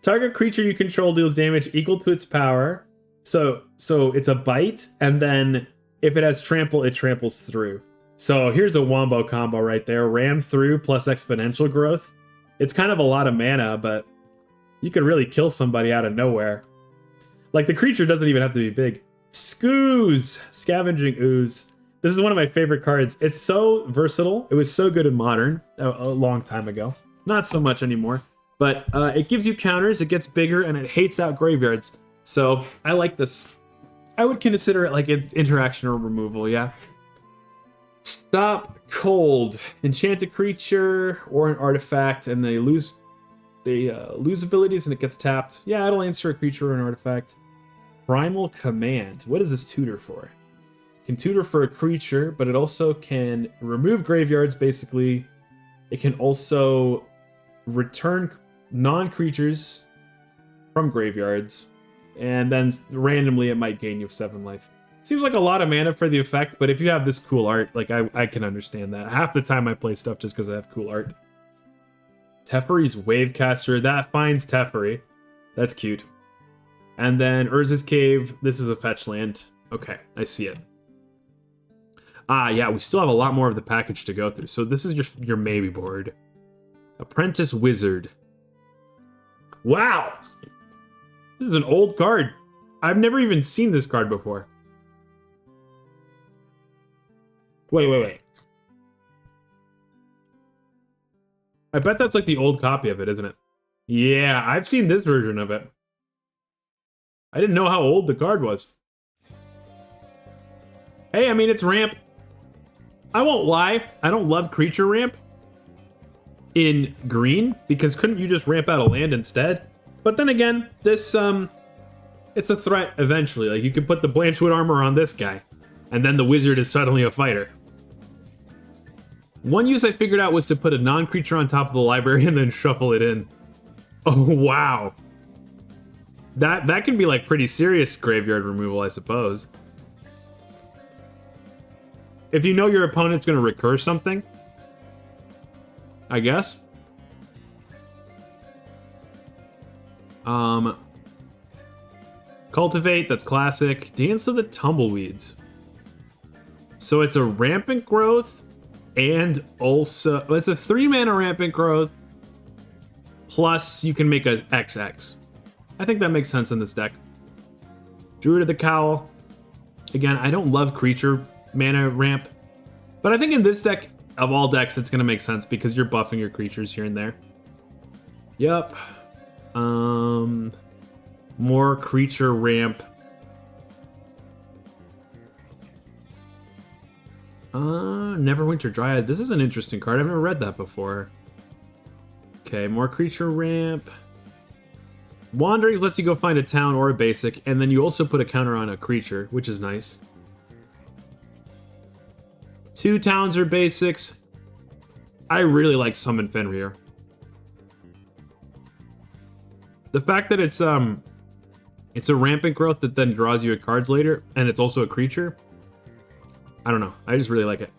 Target creature you control deals damage equal to its power. So it's a bite, and then if it has trample, it tramples through. So here's a wombo combo right there. Ram through plus exponential growth. It's kind of a lot of mana, but you can really kill somebody out of nowhere. Like, the creature doesn't even have to be big. Scooze! Scavenging Ooze. This is one of my favorite cards. It's so versatile. It was so good in Modern a long time ago. Not so much anymore. But it gives you counters, it gets bigger, and it hates out graveyards. So I like this. I would consider it like interaction or removal, yeah. Stop cold. Enchant a creature or an artifact, and they lose abilities and it gets tapped. Yeah, it'll answer a creature or an artifact. Primal Command. What is this tutor for? Can tutor for a creature, but it also can remove graveyards, basically. It can also return non-creatures from graveyards, and then randomly it might gain you 7 life. Seems like a lot of mana for the effect, but if you have this cool art, like I can understand that. Half the time I play stuff just because I have cool art. Teferi's Wavecaster, that finds Teferi. That's cute. And then Urza's Cave, this is a fetch land. Okay, I see it. Ah, yeah, we still have a lot more of the package to go through. So this is your maybe board. Apprentice Wizard. Wow! This is an old card. I've never even seen this card before. Wait. I bet that's like the old copy of it, isn't it? Yeah, I've seen this version of it. I didn't know how old the card was. Hey, I mean, it's ramp. I won't lie, I don't love creature ramp in green, because couldn't you just ramp out a land instead? But then again, this, it's a threat eventually. Like, you can put the Blanchwood armor on this guy, and then the wizard is suddenly a fighter. One use I figured out was to put a non-creature on top of the library and then shuffle it in. Oh, wow. That can be, like, pretty serious graveyard removal, I suppose. If you know your opponent's going to recur something, I guess. Cultivate, that's classic. Dance of the Tumbleweeds. So it's a rampant growth, and also it's a 3-mana rampant growth, plus you can make a XX. I think that makes sense in this deck. Druid of the Cowl. Again, I don't love creature mana ramp, but I think in this deck, of all decks, it's going to make sense because you're buffing your creatures here and there. Yep. More creature ramp. Neverwinter Dryad. This is an interesting card. I've never read that before. Okay, more creature ramp. Wanderings lets you go find a town or a basic, and then you also put a counter on a creature, which is nice. 2 towns or basics. I really like Summon Fenrir. The fact that it's a rampant growth that then draws you cards later, and it's also a creature. I don't know. I just really like it.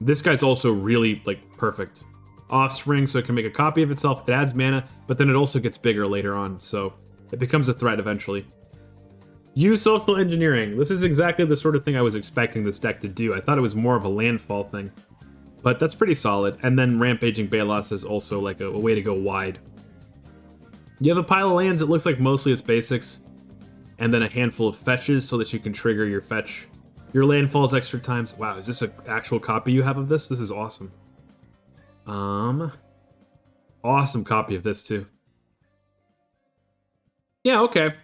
This guy's also really, like, perfect. Offspring, so it can make a copy of itself. It adds mana, but then it also gets bigger later on, so it becomes a threat eventually. Use Social Engineering. This is exactly the sort of thing I was expecting this deck to do. I thought it was more of a landfall thing, but that's pretty solid. And then Rampaging Balos is also like a way to go wide. You have a pile of lands, it looks like mostly it's basics, and then a handful of fetches so that you can trigger your fetch. Your landfalls extra times. Wow, is this an actual copy you have of this? This is awesome. Awesome copy of this too. Yeah, okay.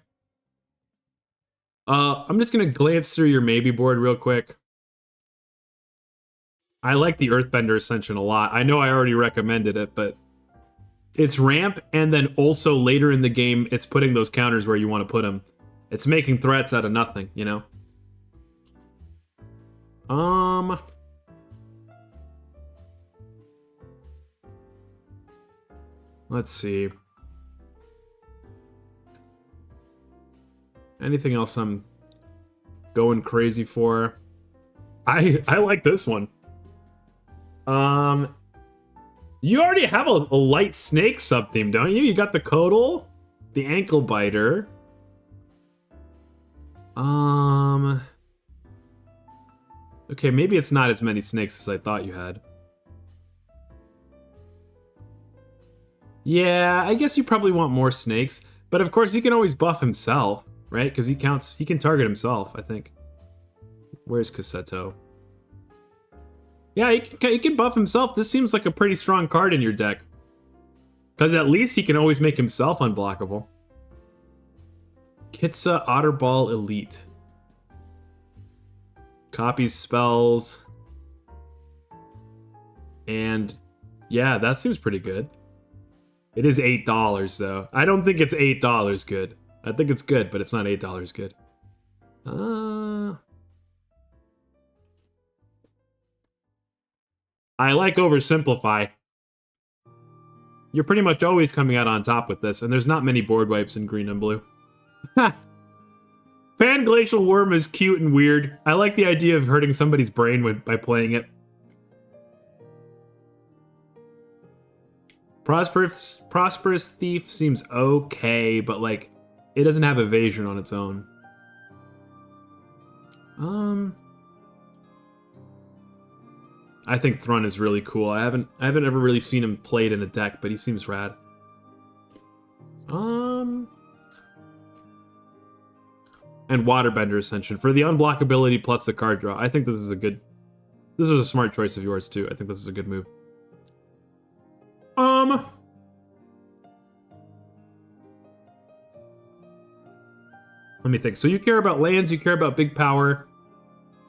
I'm just gonna glance through your maybe board real quick. I like the Earthbender Ascension a lot. I know I already recommended it, but it's ramp, and then also later in the game, it's putting those counters where you want to put them. It's making threats out of nothing, you know? Let's see. Anything else I'm going crazy for? I like this one. You already have a light snake sub-theme, don't you? You got the Codal, the Ankle Biter. Okay, maybe it's not as many snakes as I thought you had. Yeah, I guess you probably want more snakes, but of course he can always buff himself, right? Because he can target himself, I think. Where's Cassetto? Yeah, he can buff himself. This seems like a pretty strong card in your deck. Because at least he can always make himself unblockable. Kitsa Otterball Elite. Copies spells. And yeah, that seems pretty good. It is $8 though. I don't think it's $8 good. I think it's good, but it's not $8 good. I like Oversimplify. You're pretty much always coming out on top with this, and there's not many board wipes in green and blue. Pan Glacial Worm is cute and weird. I like the idea of hurting somebody's brain by playing it. Prosperous Thief seems okay, but like, it doesn't have evasion on its own. I think Thrun is really cool. I haven't ever really seen him played in a deck, but he seems rad. And Waterbender Ascension for the unblockability plus the card draw. I think this is a smart choice of yours too. I think this is a good move. Let me think. So you care about lands, you care about big power,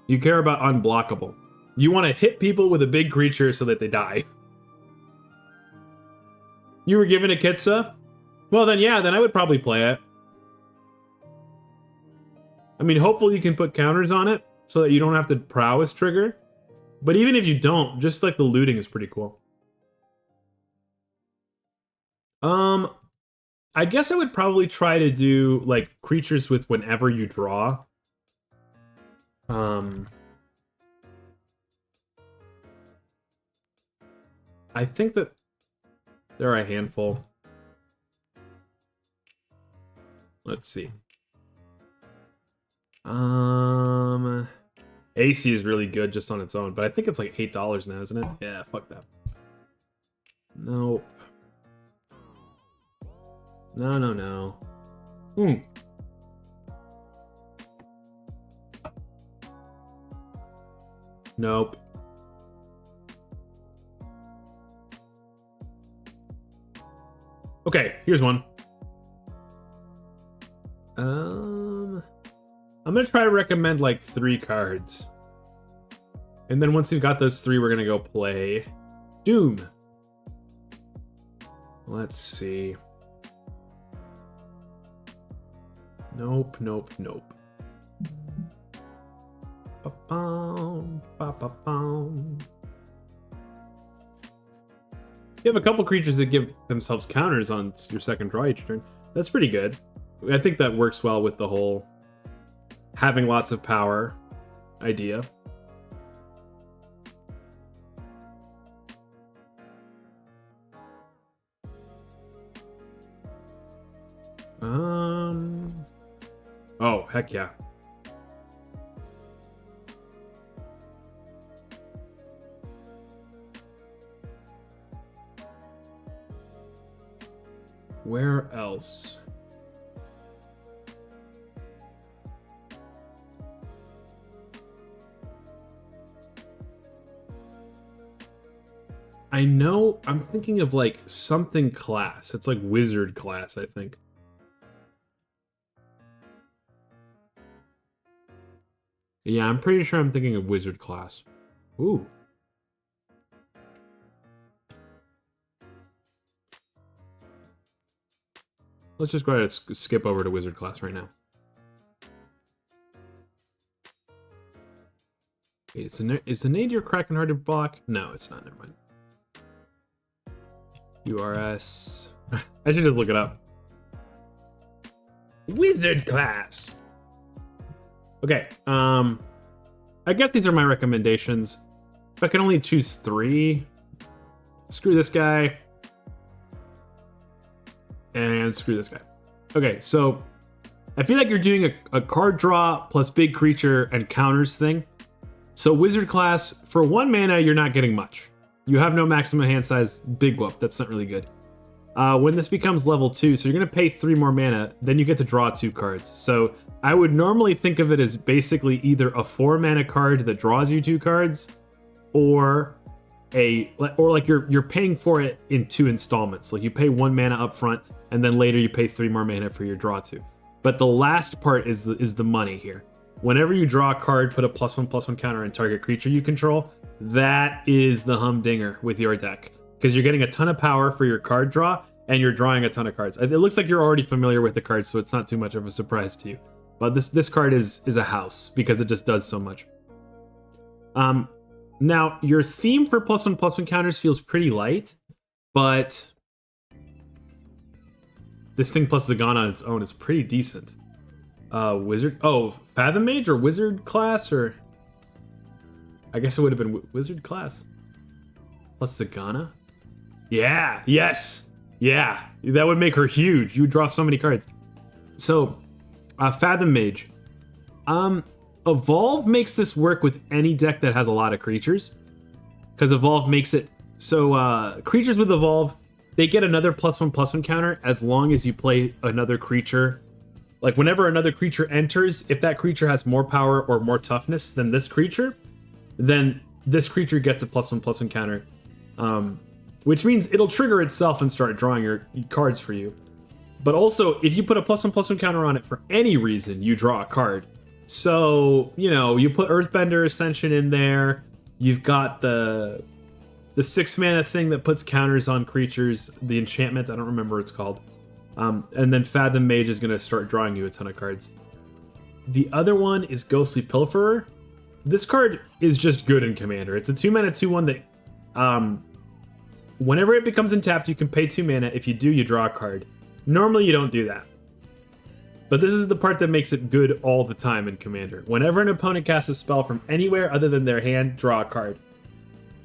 you care about unblockable. You want to hit people with a big creature so that they die. You were given a Kitsa? Well then yeah, then I would probably play it. I mean, hopefully you can put counters on it so that you don't have to prowess trigger. But even if you don't, just like the looting is pretty cool. I guess I would probably try to do like creatures with whenever you draw. I think that there are a handful. Let's see. AC is really good just on its own, but I think it's like $8 now, isn't it? Yeah, fuck that. Nope. No. Nope. Okay, here's one. I'm gonna try to recommend like 3 cards. And then once we've got those 3, we're gonna go play Doom. Let's see. Nope. Ba-bum, ba-ba-bum. You have a couple creatures that give themselves counters on your second draw each turn. That's pretty good. I think that works well with the whole having lots of power idea. Oh, heck yeah. Where else? I know, I'm thinking of like something class. It's like wizard class, I think. Yeah, I'm pretty sure I'm thinking of wizard class. Ooh. Let's just go ahead and skip over to wizard class right now. Wait, is the Nadir Kraken hard to block? No, it's not. Never mind. URS. I should just look it up. Wizard class. Okay. I guess these are my recommendations. If I can only choose 3, screw this guy. And screw this guy. Okay, so I feel like you're doing a card draw plus big creature and counters thing. So wizard class, for 1 mana, you're not getting much. You have no maximum hand size, big whoop. That's not really good. When this becomes level 2, so you're going to pay 3 more mana, then you get to draw 2 cards. So I would normally think of it as basically either a 4 mana card that draws you 2 cards, or like you're paying for it in 2 installments. Like you pay 1 mana up front, and then later you pay 3 more mana for your draw 2. But the last part is the money here. Whenever you draw a card, put a +1/+1 counter on target creature you control. That is the humdinger with your deck, because you're getting a ton of power for your card draw, and you're drawing a ton of cards. It looks like you're already familiar with the cards, so it's not too much of a surprise to you. But this card is a house because it just does so much. Now your theme for +1/+1 counters feels pretty light, but this thing plus Zagan on its own is pretty decent. Wizard, Fathom Mage or Wizard class, or I guess it would have been Wizard class plus Zagana. Yeah, yes, yeah, that would make her huge. You would draw so many cards. So, Fathom Mage. Evolve makes this work with any deck that has a lot of creatures, because Evolve makes it so creatures with Evolve, they get another +1/+1 counter as long as you play another creature. Like whenever another creature enters, if that creature has more power or more toughness than this creature, then this creature gets a +1/+1 counter, which means it'll trigger itself and start drawing your cards for you. But also, if you put a +1/+1 counter on it for any reason, you draw a card. So, you know, you put Earthbender Ascension in there, you've got the 6 mana thing that puts counters on creatures, the enchantment, I don't remember what it's called. And then Fathom Mage is going to start drawing you a ton of cards. The other one is Ghostly Pilferer. This card is just good in Commander. It's a 2 mana 2/1 that whenever it becomes untapped, you can pay 2 mana. If you do, you draw a card. Normally, you don't do that. But this is the part that makes it good all the time in Commander. Whenever an opponent casts a spell from anywhere other than their hand, draw a card.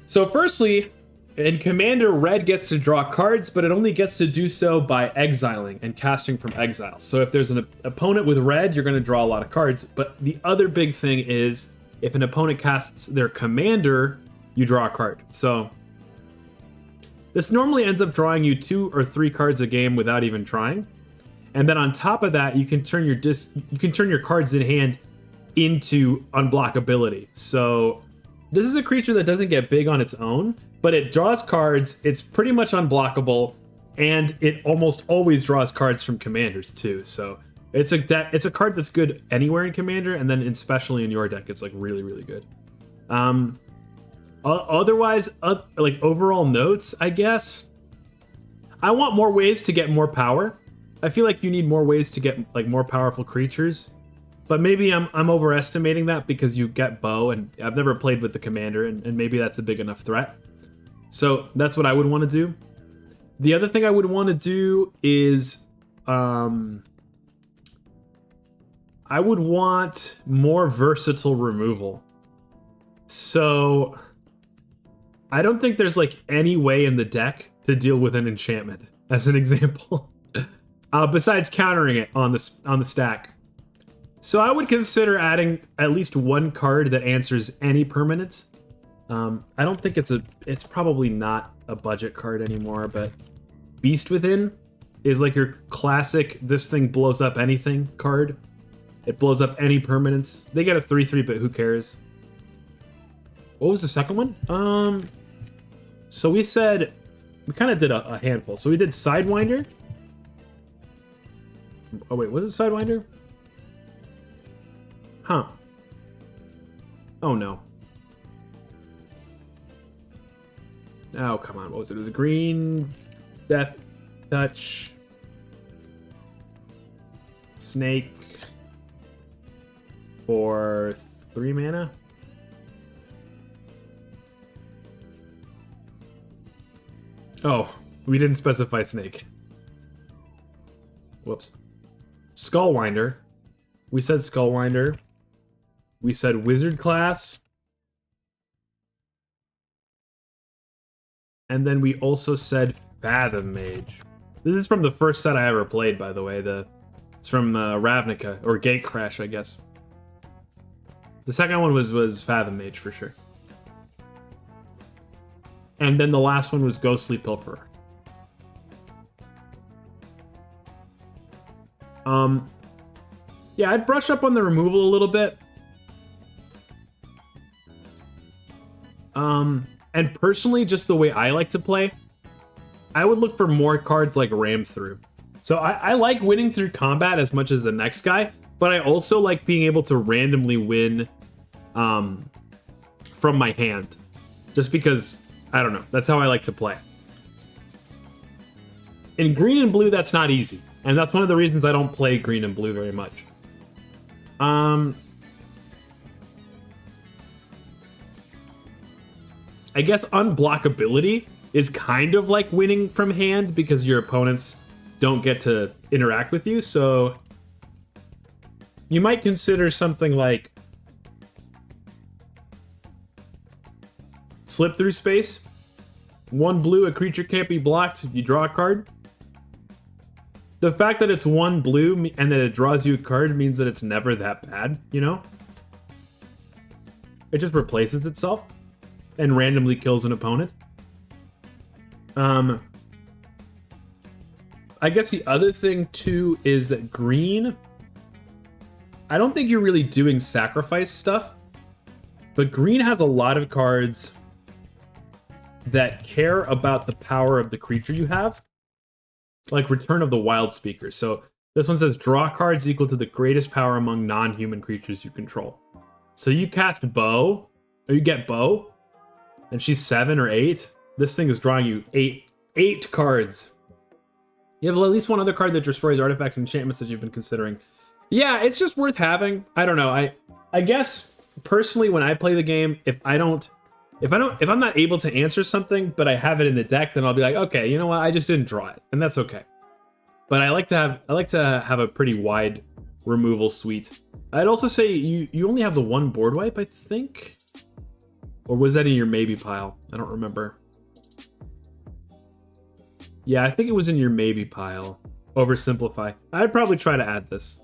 So firstly, in Commander, red gets to draw cards, but it only gets to do so by exiling and casting from exile. So if there's an opponent with red, you're going to draw a lot of cards. But the other big thing is, if an opponent casts their commander, you draw a card. So this normally ends up drawing you 2 or 3 cards a game without even trying. And then on top of that, you can turn your cards in hand into unblockability. So this is a creature that doesn't get big on its own, but it draws cards, it's pretty much unblockable, and it almost always draws cards from commanders too. So it's a card that's good anywhere in Commander, and then especially in your deck, it's like really, really good. Otherwise, like overall notes, I guess, I want more ways to get more power. I feel like you need more ways to get like more powerful creatures. But maybe I'm overestimating that because you get Bow, and I've never played with the Commander, and maybe that's a big enough threat. So that's what I would want to do. The other thing I would want to do is I would want more versatile removal. So I don't think there's like any way in the deck to deal with an enchantment, as an example, besides countering it on the stack. So I would consider adding at least one card that answers any permanent. I don't think it's probably not a budget card anymore, but Beast Within is like your classic, this thing blows up anything card. It blows up any permanents. They get a 3/3, but who cares? What was the second one? So we said, we kind of did a handful. So we did Sidewinder. Oh wait, was it Sidewinder? Huh. Oh no. Oh, come on. What was it? It was a green Death Touch Snake for 3 mana. Oh, we didn't specify Snake. Whoops. Skullwinder. We said Skullwinder. We said Wizard class. And then we also said Fathom Mage. This is from the first set I ever played, by the way. It's from Ravnica, or Gatecrash, I guess. The second one was Fathom Mage, for sure. And then the last one was Ghostly Pilferer. Yeah, I'd brush up on the removal a little bit. And personally, just the way I like to play, I would look for more cards like Ram Through. So I like winning through combat as much as the next guy, but I also like being able to randomly win from my hand. Just because, I don't know, that's how I like to play. In green and blue, that's not easy. And that's one of the reasons I don't play green and blue very much. I guess unblockability is kind of like winning from hand because your opponents don't get to interact with you. So you might consider something like slip through space. 1 blue, a creature can't be blocked. You draw a card. The fact that it's 1 blue and that it draws you a card means that it's never that bad, you know? It just replaces itself and randomly kills an opponent. I guess the other thing too is that green, I don't think you're really doing sacrifice stuff, but green has a lot of cards that care about the power of the creature you have. Like Return of the Wild Speaker. So this one says draw cards equal to the greatest power among non-human creatures you control. So you cast Bow, or you get Bow, and she's 7 or 8. This thing is drawing you 8 cards. You have at least one other card that destroys artifacts and enchantments that you've been considering. Yeah, it's just worth having. I don't know. I guess personally when I play the game, if I'm not able to answer something, but I have it in the deck, then I'll be like, okay, you know what? I just didn't draw it, and that's okay. But I like to have a pretty wide removal suite. I'd also say you only have the 1 board wipe, I think, or was that in your maybe pile? I don't remember. Yeah, I think it was in your maybe pile. Oversimplify. I'd probably try to add this.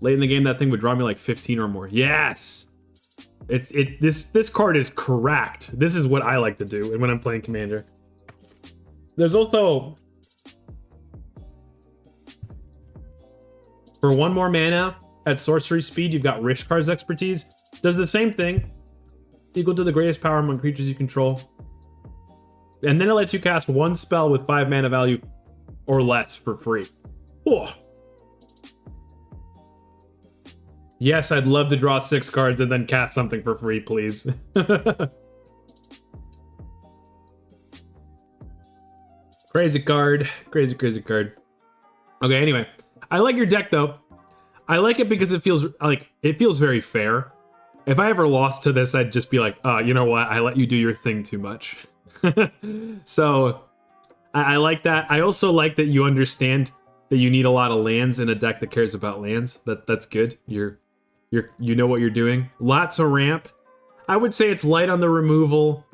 Late in the game, that thing would draw me like 15 or more. Yes. This card is correct. This is what I like to do when I'm playing Commander. There's also, for 1 more mana at sorcery speed, you've got Rishkar's Expertise. Does the same thing, equal to the greatest power among creatures you control. And then it lets you cast 1 spell with 5 mana value or less for free. Oh. Yes, I'd love to draw 6 cards and then cast something for free, please. Crazy card. Crazy card. Okay, anyway. I like your deck, though. I like it because it feels very fair. If I ever lost to this, I'd just be like, you know what? I let you do your thing too much. So, I like that. I also like that you understand that you need a lot of lands in a deck that cares about lands. That's good. You know what you're doing. Lots of ramp. I would say it's light on the removal,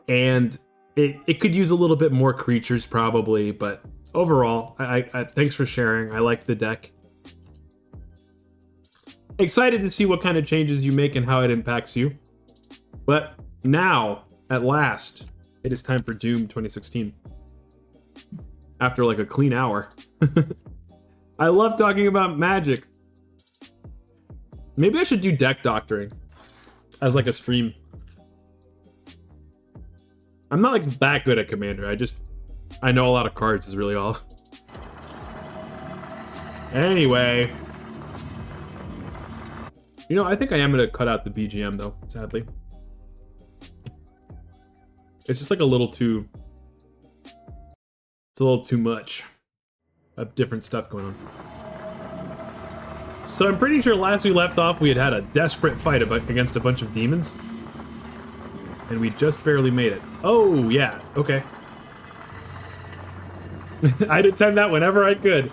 and it could use a little bit more creatures probably, but overall, I thanks for sharing. I like the deck. Excited to see what kind of changes you make and how it impacts you. But now, at last, it is time for Doom 2016. After like a clean hour. I love talking about Magic. Maybe I should do deck doctoring as like a stream. I'm not like that good at Commander. I know a lot of cards is really all. Anyway. You know, I think I am going to cut out the BGM though, sadly. It's just like a little too... It's a little too much of different stuff going on. So I'm pretty sure last we left off, we had a desperate fight against a bunch of demons. And we just barely made it. Oh, yeah. Okay. I'd attend that whenever I could.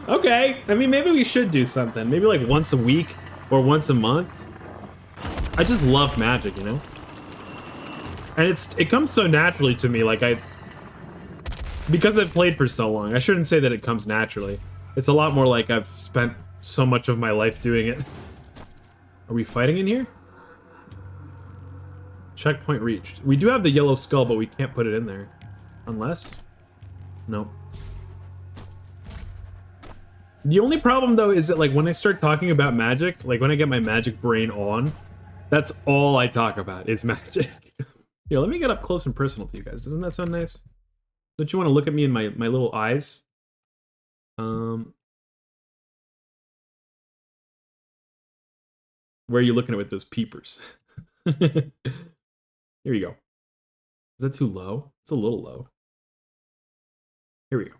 Okay. I mean, maybe we should do something. Maybe like once a week or once a month. I just love Magic, you know? And it comes so naturally to me, like because I've played for so long. I shouldn't say that it comes naturally. It's a lot more like I've spent so much of my life doing it. Are we fighting in here? Checkpoint reached. We do have the yellow skull, but we can't put it in there. Unless? No. The only problem, though, is that, like, when I start talking about Magic, like, when I get my Magic brain on, that's all I talk about, is Magic. Yeah, let me get up close and personal to you guys. Doesn't that sound nice? Don't you want to look at me in my little eyes? Where are you looking at with those peepers? Here you go. Is that too low? It's a little low. Here we go.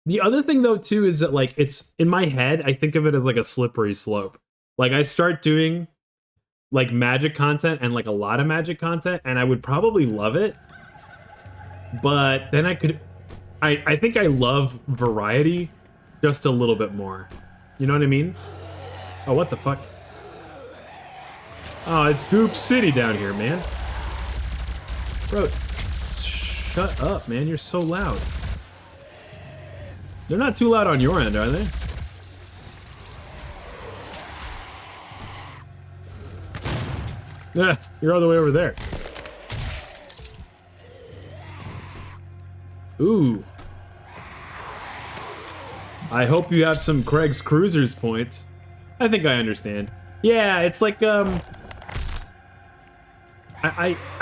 The other thing though too is that like it's in my head, I think of it as like a slippery slope. Like I start doing like magic content and like a lot of magic content, and I would probably love it. But then I think I love variety just a little bit more. You know what I mean? Oh, what the fuck? Oh, it's Goop City down here, man. Bro, shut up, man. You're so loud. They're not too loud on your end, are they? Yeah, you're all the way over there. Ooh. I hope you have some Craig's Cruisers points. I think I understand. Yeah, it's like, I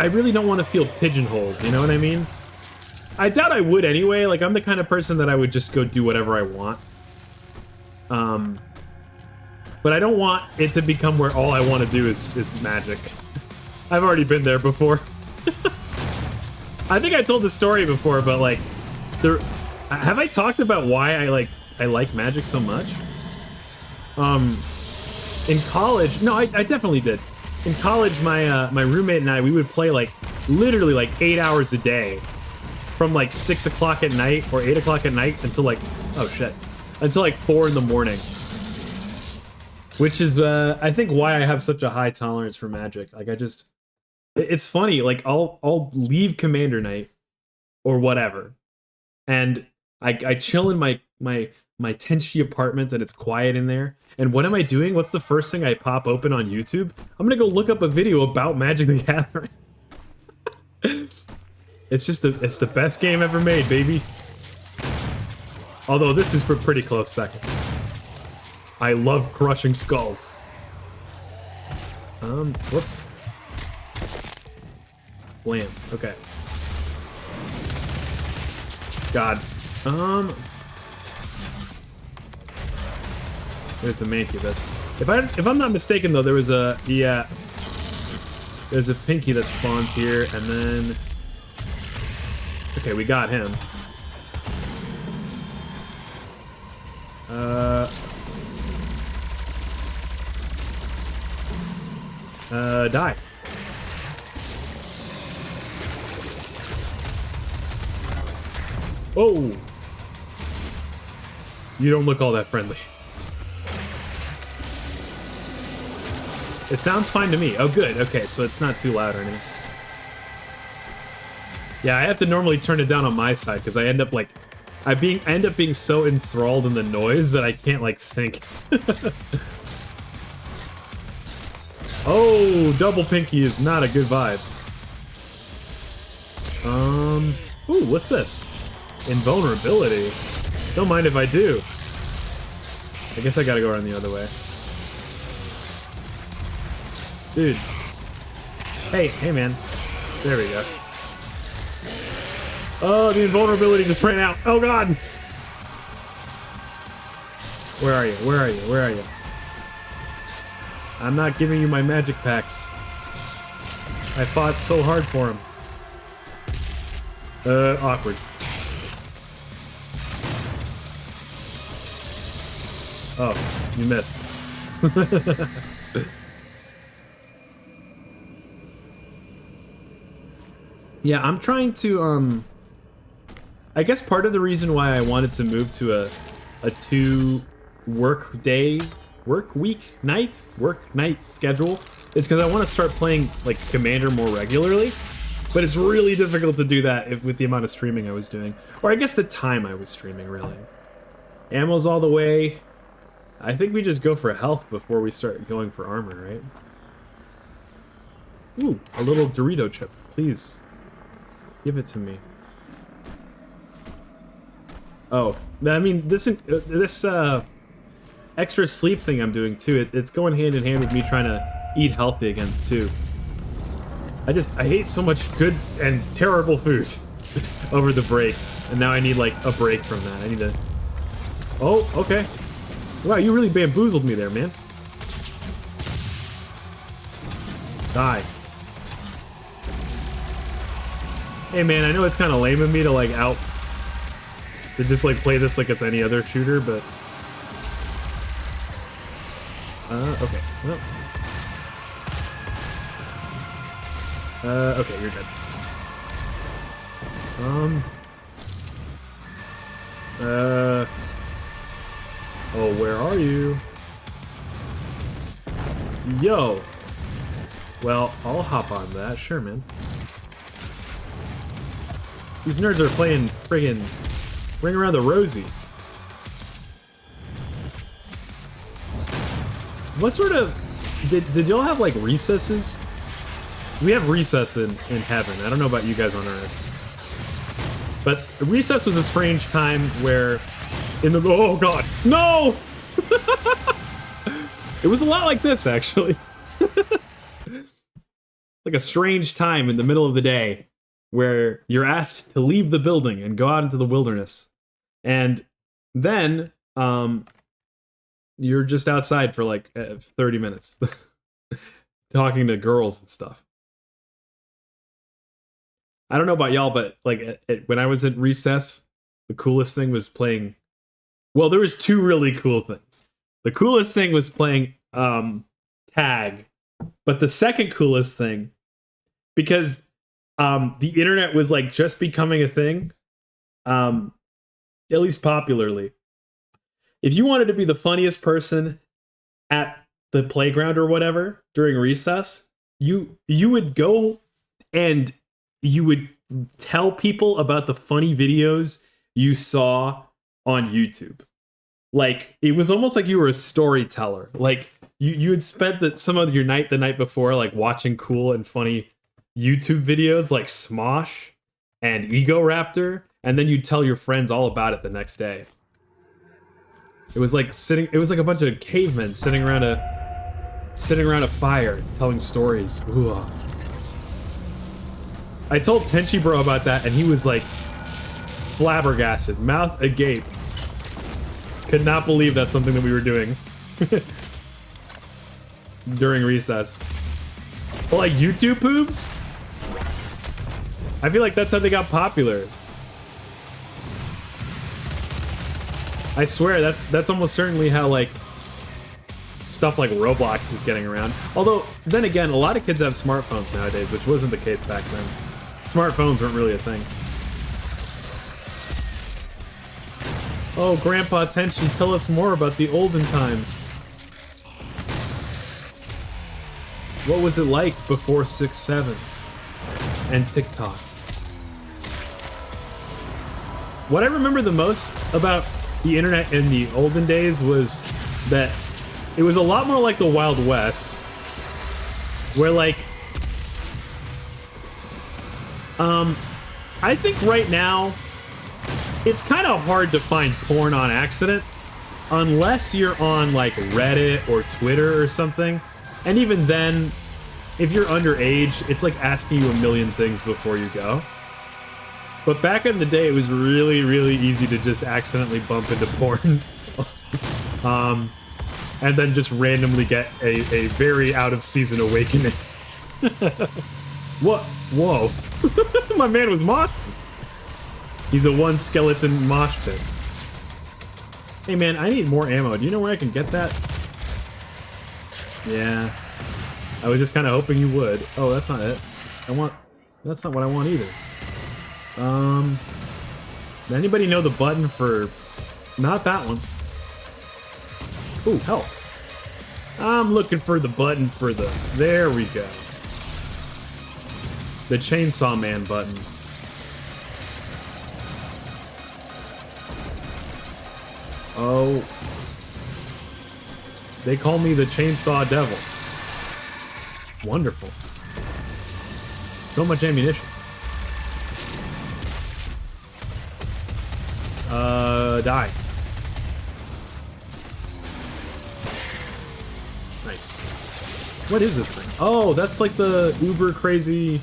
really don't want to feel pigeonholed, you know what I mean? I doubt I would anyway, like I'm the kind of person that I would just go do whatever I want. But I don't want it to become where all I want to do is magic. I've already been there before. I think I told the story before, but like, have I talked about why I like magic so much? In college, no, I definitely did. In college, my roommate and I, we would play like literally like 8 hours a day, from like 6 o'clock at night or 8 o'clock at night until like, oh shit, until like 4 in the morning. Which is, I think, why I have such a high tolerance for magic. Like, it's funny. Like, I'll leave Commander Night or whatever, and I chill in my Tenchi apartment, and it's quiet in there. And what am I doing? What's the first thing I pop open on YouTube? I'm gonna go look up a video about Magic the Gathering. It's the best game ever made, baby. Although this is a pretty close second. I love crushing skulls. Whoops. Blam. Okay. God. There's the Mancubus. If I'm not mistaken though, there was a there's a Pinky that spawns here, and then okay, we got him. Die. Oh! You don't look all that friendly. It sounds fine to me. Oh, good. Okay, so it's not too loud or anything. Yeah, I have to normally turn it down on my side because I end up like, I end up being so enthralled in the noise that I can't like think. Oh, double Pinky is not a good vibe. Ooh, what's this? Invulnerability. Don't mind if I do. I guess I gotta go around the other way. Dude. Hey man. There we go. Oh, the invulnerability just ran out. Oh god! Where are you? Where are you? Where are you? I'm not giving you my magic packs. I fought so hard for him. Awkward. Oh, you missed. Yeah, I'm trying to, I guess part of the reason why I wanted to move to a 2 work night schedule is because I want to start playing like Commander more regularly, but it's really difficult to do that with the amount of streaming I was doing, or I guess the time I was streaming really. Ammo's all the way. I think we just go for health before we start going for armor, right? Ooh, a little Dorito chip, please. Give it to me. Oh, I mean, this extra sleep thing I'm doing too, it's going hand in hand with me trying to eat healthy again too. I hate so much good and terrible food. over the break, and now I need like a break from that. I need to. Oh, okay. Wow, you really bamboozled me there, man. Die. Hey man, I know it's kind of lame of me to like to just like play this like it's any other shooter, but okay. Well, okay, you're dead. Oh, where are you? Yo. Well, I'll hop on that, sure, man. These nerds are playing friggin' Ring Around the Rosie. What sort of... Did y'all have, like, recesses? We have recess in heaven. I don't know about you guys on Earth. But recess was a strange time where... Oh, God. No! It was a lot like this, actually. Like a strange time in the middle of the day where you're asked to leave the building and go out into the wilderness. And then you're just outside for like 30 minutes talking to girls and stuff. I don't know about y'all, but like when I was at recess, the coolest thing was playing... Well, there was two really cool things. The coolest thing was playing tag. But the second coolest thing, because the internet was like just becoming a thing, at least popularly. If you wanted to be the funniest person at the playground or whatever during recess, you would go and you would tell people about the funny videos you saw on YouTube. Like, it was almost like you were a storyteller. Like, you had spent some of your night the night before, like, watching cool and funny YouTube videos like Smosh and Egoraptor, and then you'd tell your friends all about it the next day. It was like a bunch of cavemen sitting around a fire telling stories. Ooh. I told Tenchi Bro about that, and he was like flabbergasted, mouth agape. Could not believe that's something that we were doing during recess. But like YouTube poobs? I feel like that's how they got popular. I swear that's almost certainly how like stuff like Roblox is getting around. Although then again, a lot of kids have smartphones nowadays, which wasn't the case back then. Smartphones weren't really a thing. Oh, Grandpa Tenchi, tell us more about the olden times. What was it like before 6-7 and TikTok? What I remember the most about the internet in the olden days was that it was a lot more like the Wild West, where like, I think right now, it's kind of hard to find porn on accident, unless you're on like Reddit or Twitter or something. And even then, if you're underage, it's like asking you a million things before you go. But back in the day, it was really, really easy to just accidentally bump into porn. And then just randomly get a very out-of-season awakening. What? Whoa. My man was moshing. He's a one-skeleton mosh pit. Hey man, I need more ammo. Do you know where I can get that? Yeah. I was just kind of hoping you would. Oh, that's not it. That's not what I want either. Does anybody know the button for... Not that one. Ooh, help. I'm looking for the button for the... There we go. The Chainsaw Man button. Oh. They call me the Chainsaw Devil. Wonderful. So much ammunition. Die. Nice. What is this thing? Oh, that's like the uber crazy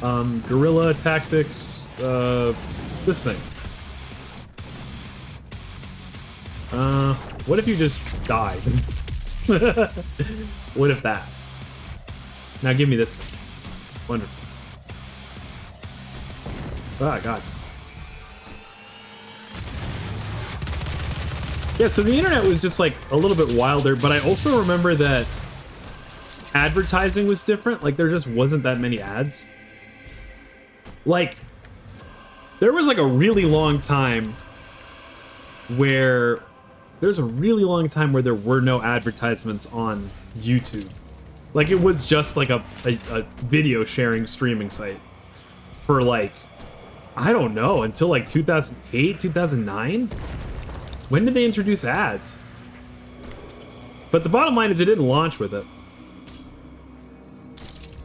Guerrilla tactics, this thing. What if you just died? What if that? Now give me this thing. Wonderful. Ah, God. Yeah, so the internet was just like a little bit wilder, but I also remember that advertising was different. Like there just wasn't that many ads. Like there was like a really long time where there were no advertisements on YouTube. Like it was just like a video sharing streaming site for like, I don't know, until like 2008, 2009? When did they introduce ads? But the bottom line is it didn't launch with it.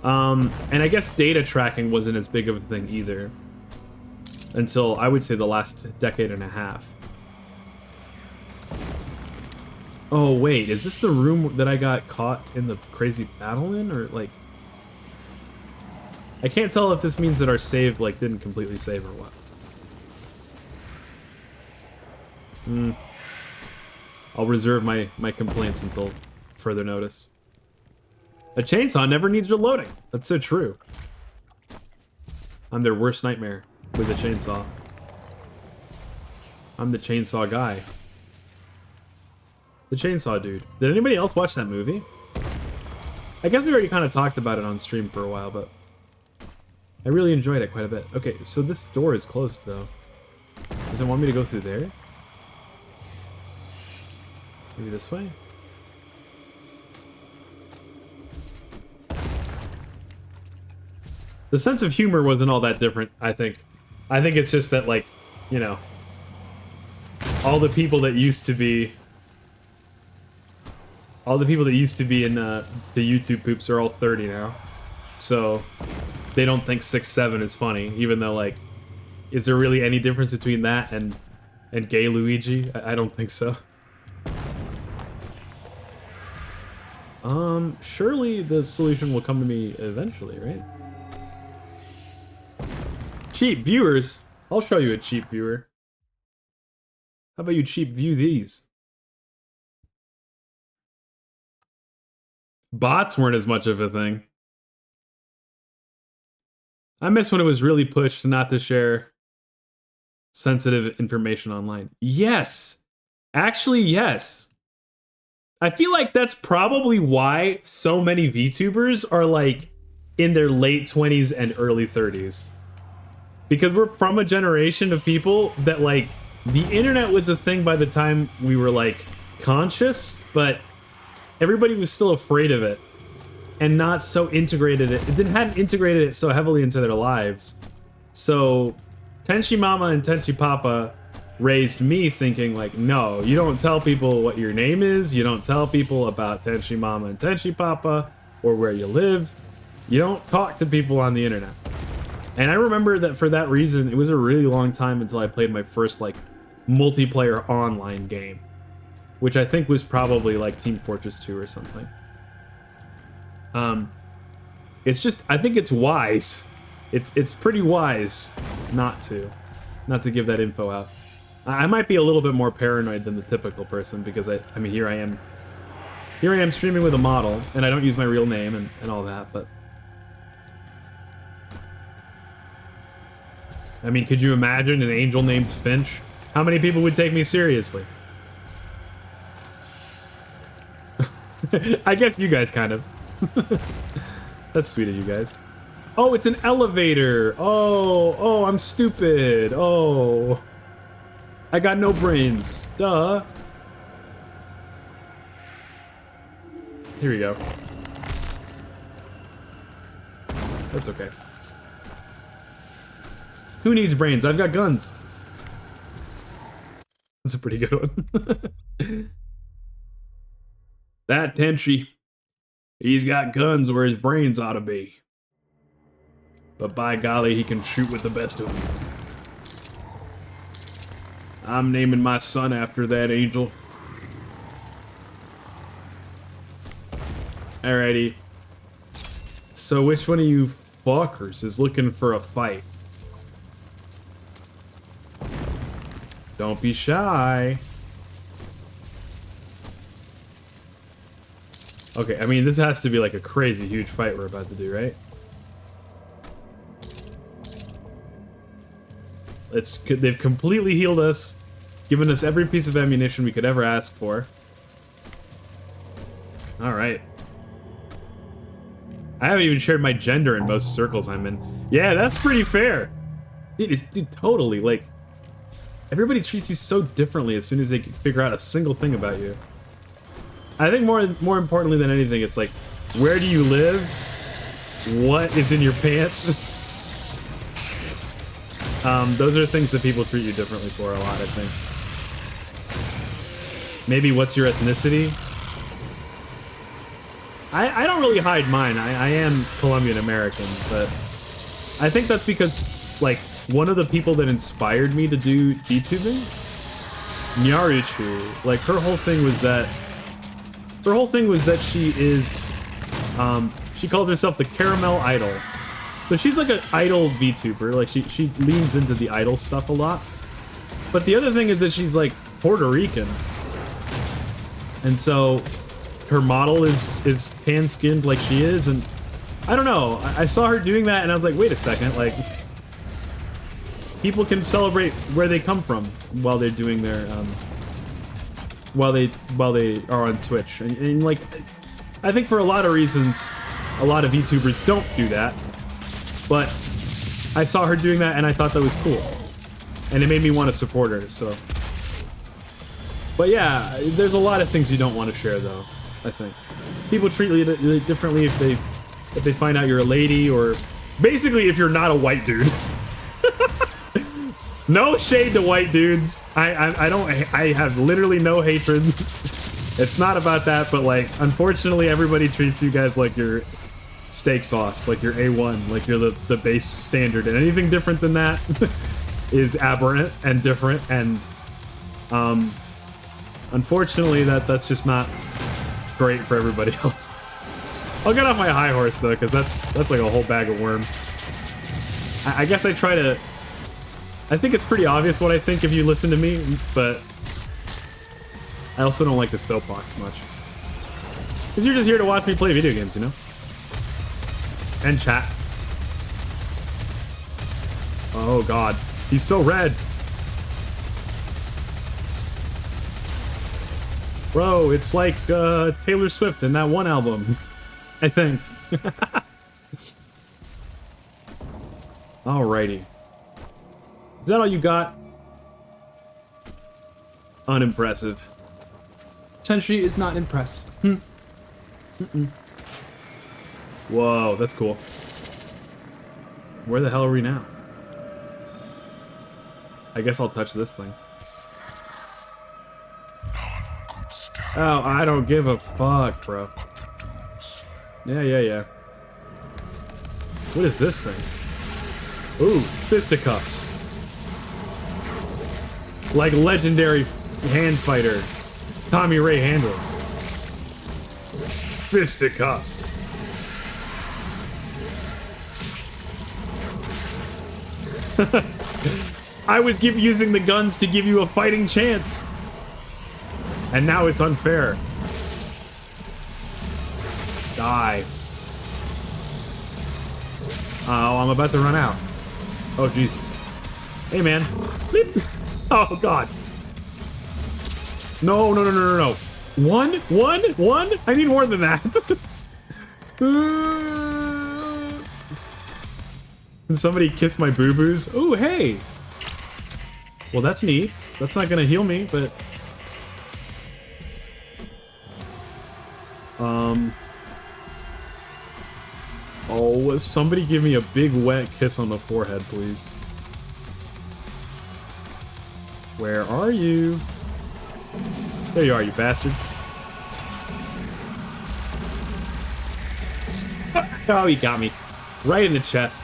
And I guess data tracking wasn't as big of a thing either. Until, I would say, the last decade and a half. Oh, wait, is this the room that I got caught in the crazy battle in? Or, like... I can't tell if this means that our save, like, didn't completely save or what. I'll reserve my complaints until further notice. A chainsaw never needs reloading. That's so true. I'm their worst nightmare with a chainsaw. I'm the chainsaw guy. The chainsaw dude. Did anybody else watch that movie? I guess we already kind of talked about it on stream for a while, but I really enjoyed it quite a bit. Okay, so this door is closed though. Does it want me to go through there? Maybe this way? The sense of humor wasn't all that different, I think. I think it's just that, like, you know, all the people that used to be in the YouTube poops are all 30 now. So they don't think 6'7" is funny, even though, like, is there really any difference between that and gay Luigi? I don't think so. Surely the solution will come to me eventually, right? Cheap viewers? I'll show you a cheap viewer. How about you cheap view these? Bots weren't as much of a thing. I miss when it was really pushed not to share sensitive information online. Yes! Actually, yes. I feel like that's probably why so many VTubers are like in their late 20s and early 30s. Because we're from a generation of people that like the internet was a thing by the time we were like conscious, but everybody was still afraid of it and not so integrated hadn't integrated it so heavily into their lives. So Tenchi Mama and Tenchi Papa raised me thinking like, no, you don't tell people what your name is, you don't tell people about Tenchi Mama and Tenchi Papa or where you live, you don't talk to people on the internet. And I remember that for that reason, it was a really long time until I played my first like multiplayer online game, which I think was probably like Team Fortress 2 or something. It's just, I think it's wise. It's pretty wise not to give that info out. I might be a little bit more paranoid than the typical person because I mean, here I am streaming with a model and I don't use my real name and all that, but I mean, could you imagine an angel named Finch? How many people would take me seriously? I guess you guys kind of. That's sweet of you guys. Oh, it's an elevator. Oh, I'm stupid. Oh. I got no brains. Duh. Here we go. That's okay. Who needs brains? I've got guns. That's a pretty good one. That Tenchi. He's got guns where his brains ought to be. But by golly, he can shoot with the best of them. I'm naming my son after that angel. Alrighty. So which one of you fuckers is looking for a fight. Don't be shy. Okay, I mean, this has to be like a crazy huge fight we're about to do, right? They've completely healed us, given us every piece of ammunition we could ever ask for. All right. I haven't even shared my gender in most circles I'm in. Yeah, that's pretty fair. Dude, totally. Like, everybody treats you so differently as soon as they can figure out a single thing about you. I think more importantly than anything, it's like, where do you live? What is in your pants? Those are things that people treat you differently for a lot, I think. Maybe what's your ethnicity? I don't really hide mine. I am Colombian American, but I think that's because, like, one of the people that inspired me to do YouTubing, Nyaruchu, like, her whole thing was that she is, she called herself the Caramel Idol. So she's like an idol VTuber, like she leans into the idol stuff a lot. But the other thing is that she's like Puerto Rican. And so her model is tan-skinned like she is, and I don't know, I saw her doing that and I was like, wait a second, like, people can celebrate where they come from while they're doing their, while they are on Twitch. And like, I think for a lot of reasons, a lot of VTubers don't do that. But I saw her doing that and I thought that was cool. And it made me want to support her, so. But yeah, there's a lot of things you don't want to share though, I think. People treat you differently if they find out you're a lady, or basically if you're not a white dude. No shade to white dudes. I have literally no hatred. It's not about that, but like, unfortunately everybody treats you guys like you're steak sauce, like you're A1, like you're the base standard, and anything different than that is aberrant and different, and unfortunately that's just not great for everybody else. I'll get off my high horse though, because that's like a whole bag of worms. I guess I think it's pretty obvious what I think if you listen to me, but I also don't like the soapbox much. Because you're just here to watch me play video games, you know? And chat. Oh god, he's so red. Bro, it's like Taylor Swift in that one album, I think. Alrighty. Is that all you got? Unimpressive. Tenshi is not impressed. Whoa, that's cool. Where the hell are we now? I guess I'll touch this thing. Oh, I don't give a fuck, bro. Yeah. What is this thing? Ooh, fisticuffs. Like legendary hand fighter, Tommy Ray Handler. Fisticuffs. I was using the guns to give you a fighting chance. And now it's unfair. Die. Oh, I'm about to run out. Oh, Jesus. Hey, man. Bleep. Oh, God. No. One? I need more than that. Can somebody kiss my boo-boos? Oh, hey. Well, that's neat. That's not gonna heal me, but... Oh, somebody give me a big wet kiss on the forehead, please. Where are you? There you are, you bastard. Oh, he got me. Right in the chest.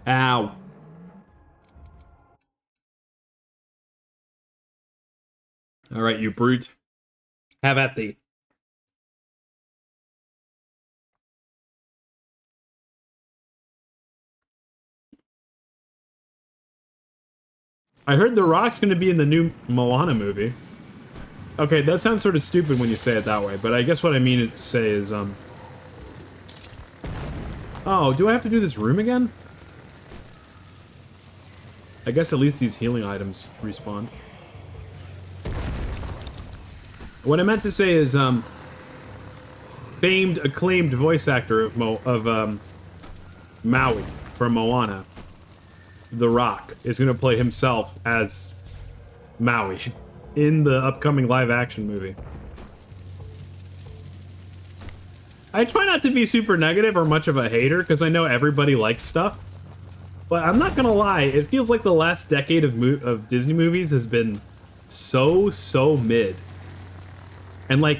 Ow. All right, you brute. Have at thee. I heard The Rock's gonna be in the new Moana movie. Okay, that sounds sort of stupid when you say it that way, but I guess what I mean to say is, oh, do I have to do this room again? I guess at least these healing items respawn. What I meant to say is, famed, acclaimed voice actor of Maui from Moana, The Rock, is gonna play himself as Maui in the upcoming live-action movie. I try not to be super negative or much of a hater, because I know everybody likes stuff. But I'm not gonna lie, it feels like the last decade of Disney movies has been so mid. And like,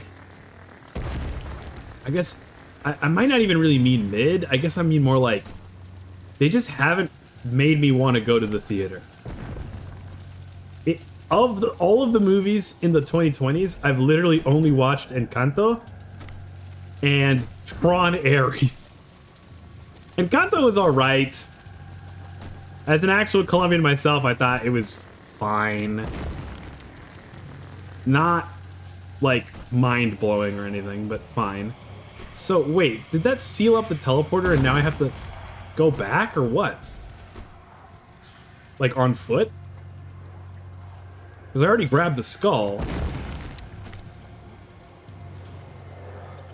I guess, I might not even really mean mid, I guess I mean more like, they just haven't made me want to go to the theater. All of the movies in the 2020s, I've literally only watched Encanto and Tron Ares. Encanto was alright. As an actual Colombian myself, I thought it was fine. Not, like, mind-blowing or anything, but fine. So, wait, did that seal up the teleporter and now I have to go back, or what? Like, on foot? Because I already grabbed the skull.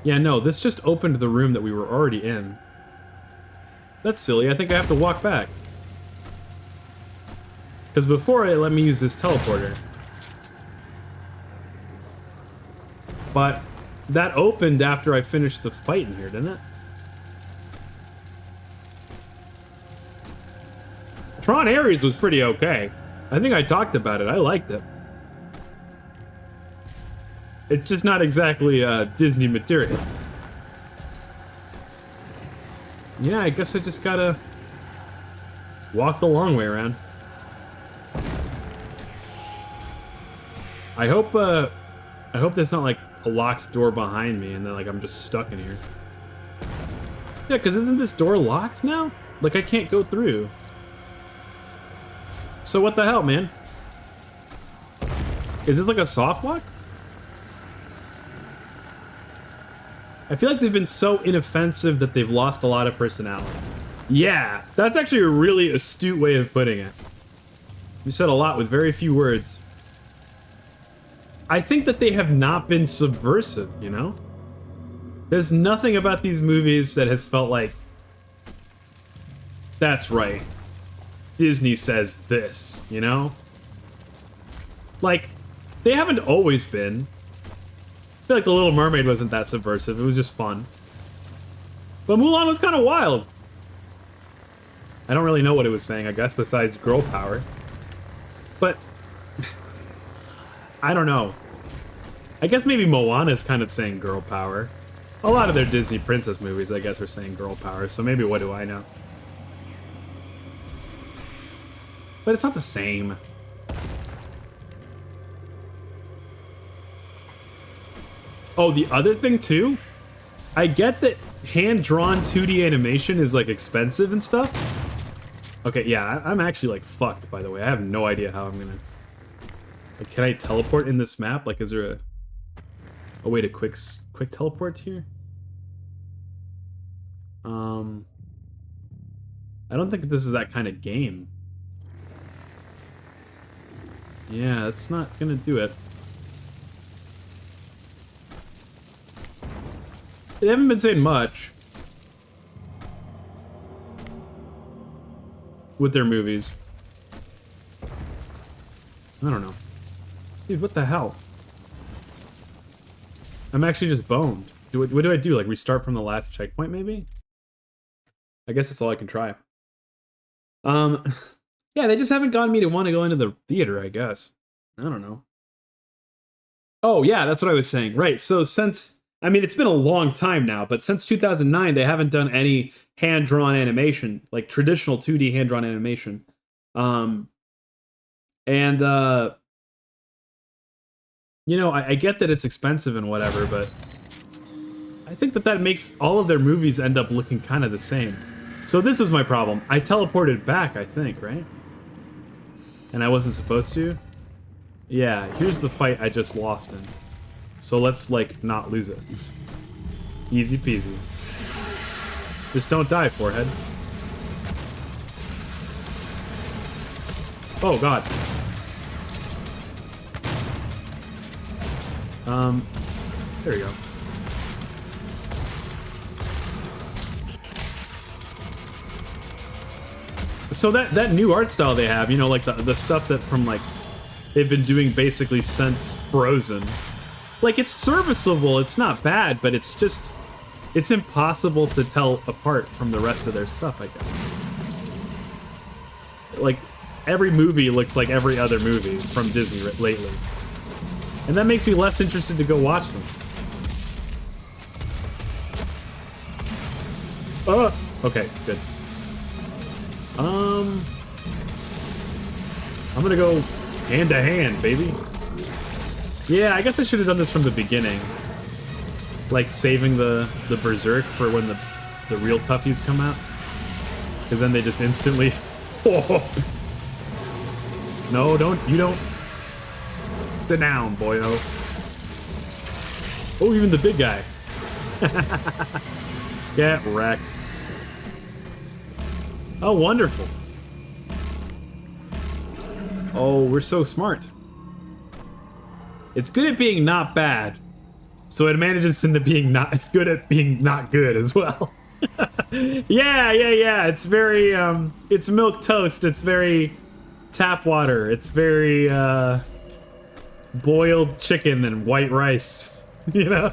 Yeah, no, this just opened the room that we were already in. That's silly, I think I have to walk back. Because before it let me use this teleporter. But that opened after I finished the fight in here, didn't it? Tron Ares was pretty okay. I think I talked about it. I liked it. It's just not exactly Disney material. Yeah, I guess I just gotta walk the long way around. I hope there's not like a locked door behind me and then like I'm just stuck in here. Yeah, because isn't this door locked now? Like I can't go through. So what the hell, man? Is this like a soft lock? I feel like they've been so inoffensive that they've lost a lot of personality. Yeah, that's actually a really astute way of putting it. You said a lot with very few words. I think that they have not been subversive, you know? There's nothing about these movies that has felt like, that's right, Disney says this, you know? Like, they haven't always been. I feel like The Little Mermaid wasn't that subversive, it was just fun. But Mulan was kind of wild. I don't really know what it was saying, I guess, besides girl power. But, I don't know. I guess maybe Moana is kind of saying girl power. A lot of their Disney princess movies, I guess, are saying girl power, so maybe what do I know? But it's not the same. Oh, the other thing too? I get that hand-drawn 2D animation is like expensive and stuff. Okay, yeah, I'm actually like fucked, by the way. I have no idea how I'm gonna... Like, can I teleport in this map? Like, is there a way to quick teleport here? I don't think this is that kind of game. Yeah, that's not gonna do it. They haven't been saying much with their movies. I don't know. Dude, what the hell? I'm actually just boned. What do I do? Like restart from the last checkpoint, maybe? I guess that's all I can try. Yeah, they just haven't gotten me to want to go into the theater, I guess. I don't know. Oh, yeah, that's what I was saying. Right, so since... I mean, it's been a long time now, but since 2009, they haven't done any hand-drawn animation, like traditional 2D hand-drawn animation. You know, I get that it's expensive and whatever, but I think that makes all of their movies end up looking kind of the same. So this is my problem. I teleported back, I think, right? and I wasn't supposed to. Yeah, here's the fight I just lost in. So let's, like, not lose it. Easy peasy. Just don't die, forehead. Oh, God. There you go. So that new art style they have, you know, like the stuff that from, like, they've been doing basically since Frozen. Like, it's serviceable, it's not bad, but it's just, it's impossible to tell apart from the rest of their stuff, I guess. Like, every movie looks like every other movie from Disney lately. And that makes me less interested to go watch them. Okay, good. I'm gonna go hand to hand, baby. Yeah, I guess I should have done this from the beginning. Like saving the Berserk for when the real toughies come out. Because then they just instantly... No, you don't. Sit down, boyo. Oh, even the big guy. Get wrecked. Oh, wonderful. Oh, we're so smart. It's good at being not bad, so it manages into being not good at being not good as well. Yeah. It's very, it's milk toast. It's very tap water. It's very, boiled chicken and white rice, you know?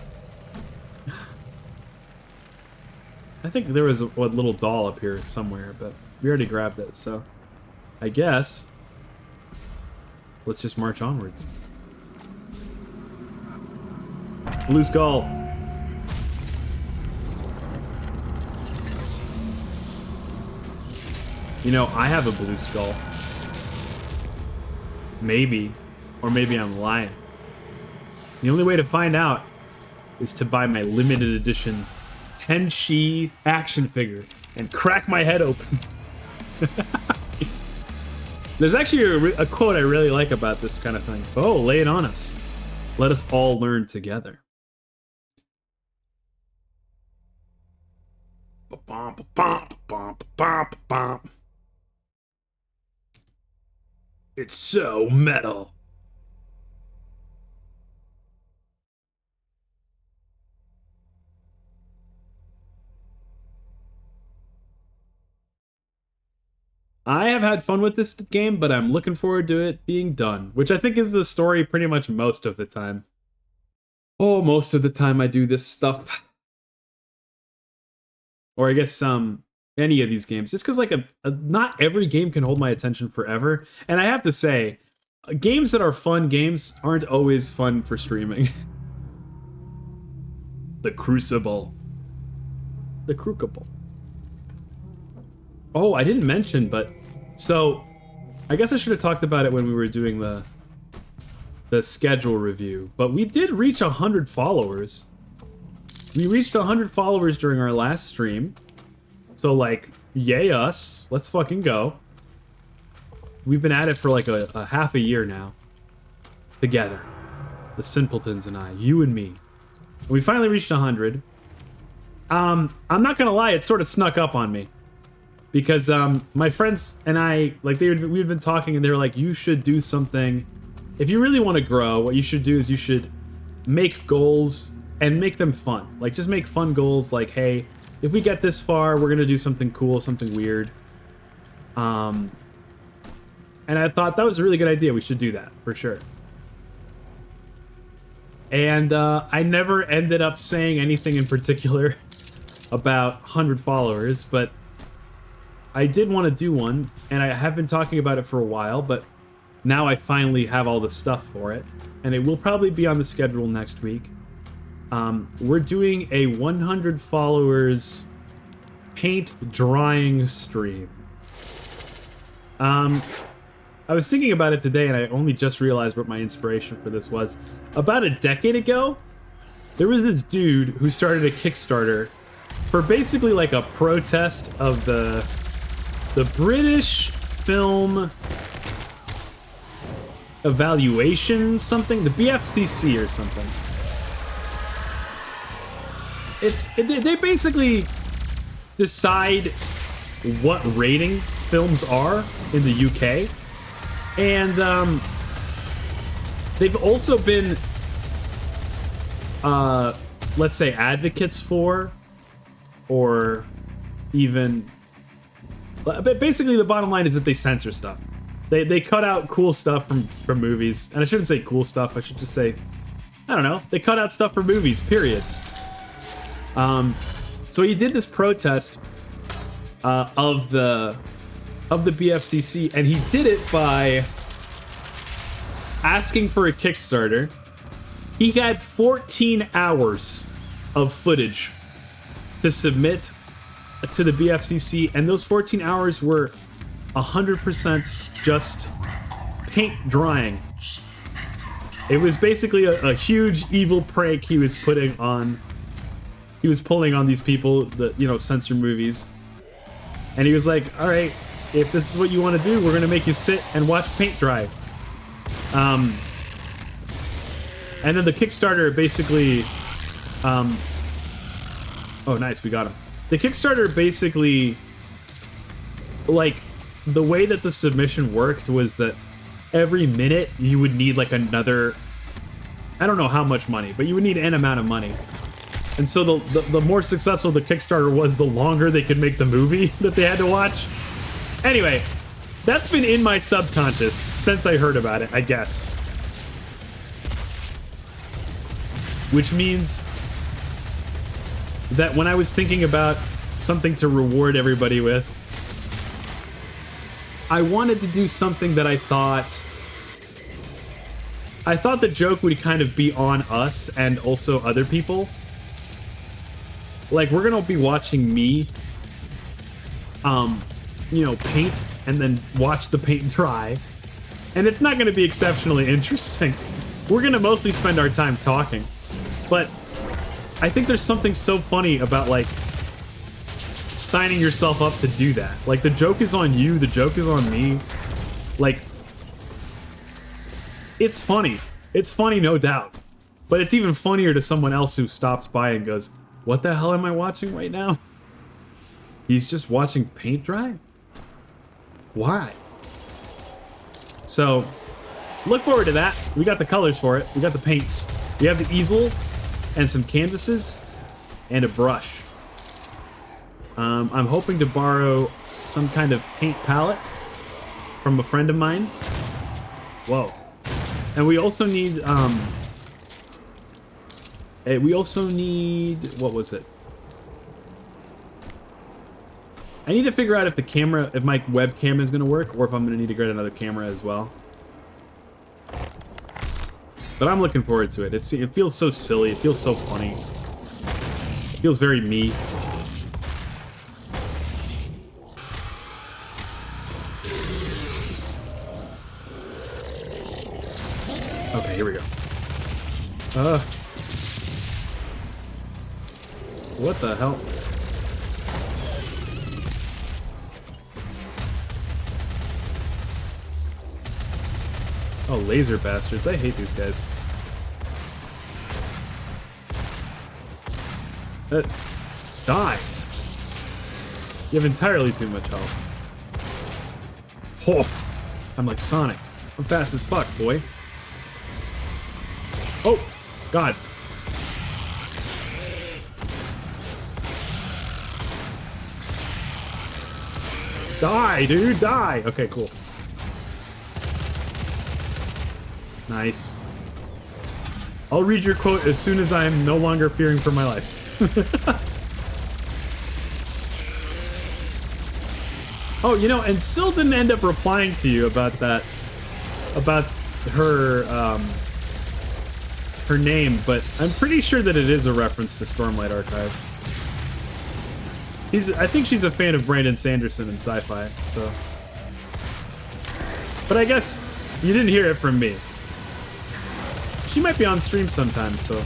I think there was a little doll up here somewhere, but we already grabbed it, so I guess let's just march onwards. Blue skull. You know, I have a blue skull. Maybe. Or maybe I'm lying. The only way to find out is to buy my limited edition Tenchi action figure and crack my head open. There's actually a quote I really like about this kind of thing. Oh, lay it on us. Let us all learn together. It's so metal. I have had fun with this game, but I'm looking forward to it being done, which I think is the story pretty much most of the time. Oh, most of the time I do this stuff. Or I guess any of these games, just because like not every game can hold my attention forever. And I have to say, games that are fun games aren't always fun for streaming. The Crucible. The Crucible. Oh, I didn't mention, but so I guess I should have talked about it when we were doing the schedule review. But we did reach 100 followers. We reached 100 followers during our last stream. So like, yay us. Let's fucking go. We've been at it for like a half a year now. Together. The Simpletons and I. You and me. And we finally reached 100. I'm not gonna lie, it sort of snuck up on me. Because my friends and I, like, we'd been talking and they were like, you should do something. If you really want to grow, what you should do is you should make goals and make them fun. Like, just make fun goals like, hey, if we get this far, we're going to do something cool, something weird. And I thought that was a really good idea. We should do that, for sure. And I never ended up saying anything in particular about 100 followers, but I did want to do one, and I have been talking about it for a while, but now I finally have all the stuff for it, and it will probably be on the schedule next week. We're doing a 100 followers paint drawing stream. I was thinking about it today, and I only just realized what my inspiration for this was. About a decade ago, there was this dude who started a Kickstarter for basically like a protest of the British film evaluation something, the BFCC or something. They basically decide what rating films are in the UK, and they've also been, let's say, advocates for, or even, but basically the bottom line is that they censor stuff. They cut out cool stuff from movies, and I shouldn't say cool stuff. I should just say, I don't know. They cut out stuff from movies. Period. So he did this protest of the BFCC, and he did it by asking for a Kickstarter. He had 14 hours of footage to submit to the BFCC, and those 14 hours were 100% just paint drying. It was basically a huge evil prank he was putting on. He was pulling on these people that, you know, censor movies. And he was like, all right, if this is what you want to do, we're going to make you sit and watch paint dry. And then the Kickstarter basically... oh, nice, we got him. The Kickstarter basically... Like, the way that the submission worked was that every minute you would need, like, another... I don't know how much money, but you would need an amount of money. And so the more successful the Kickstarter was, the longer they could make the movie that they had to watch. Anyway, that's been in my subconscious since I heard about it, I guess. Which means that when I was thinking about something to reward everybody with, I wanted to do something that I thought the joke would kind of be on us and also other people. Like, we're gonna be watching me, you know, paint and then watch the paint dry. And it's not gonna be exceptionally interesting. We're gonna mostly spend our time talking. But I think there's something so funny about, like, signing yourself up to do that. Like, the joke is on you, the joke is on me. Like, it's funny. It's funny, no doubt. But it's even funnier to someone else who stops by and goes, what the hell am I watching right now? He's just watching paint dry? Why? So, look forward to that. We got the colors for it. We got the paints. We have the easel and some canvases and a brush. I'm hoping to borrow some kind of paint palette from a friend of mine. Whoa. And we also need, what was it? I need to figure out if my webcam is gonna work, or if I'm gonna need to get another camera as well. But I'm looking forward to it. It feels so silly. It feels so funny. It feels very me. Okay, here we go. What the hell? Oh, laser bastards. I hate these guys. Die! You have entirely too much health. Oh! I'm like Sonic. I'm fast as fuck, boy. Oh! God. Die, dude, die! Okay, cool. Nice. I'll read your quote as soon as I am no longer fearing for my life. Oh, you know, and Syl didn't end up replying to you about that, about her, her name, but I'm pretty sure that it is a reference to Stormlight Archive. I think she's a fan of Brandon Sanderson and sci-fi, so. But I guess you didn't hear it from me. She might be on stream sometime, so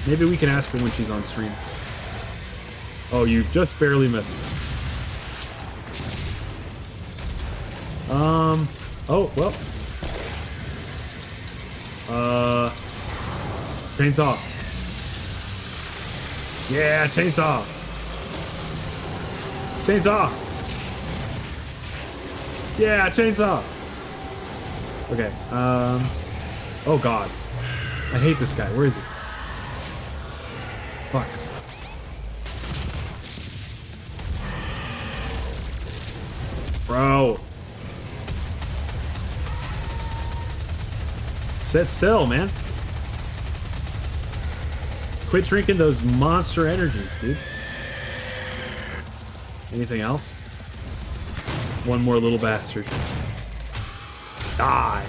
maybe we can ask her when she's on stream. Oh, you just barely missed. Oh, well. Chainsaw. Yeah, chainsaw. Chainsaw. Yeah, chainsaw. Okay. Oh god. I hate this guy. Where is he? Fuck. Bro. Sit still, man. Quit drinking those monster energies, dude. Anything else? One more little bastard. Die.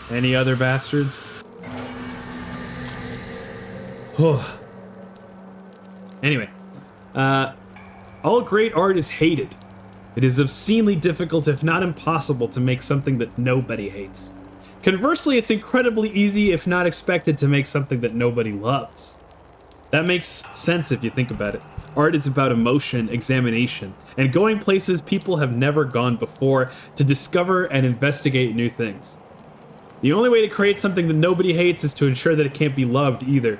Any other bastards? Anyway. All great art is hated. It is obscenely difficult, if not impossible, to make something that nobody hates. Conversely, it's incredibly easy, if not expected, to make something that nobody loves. That makes sense if you think about it. Art is about emotion, examination, and going places people have never gone before to discover and investigate new things. The only way to create something that nobody hates is to ensure that it can't be loved either.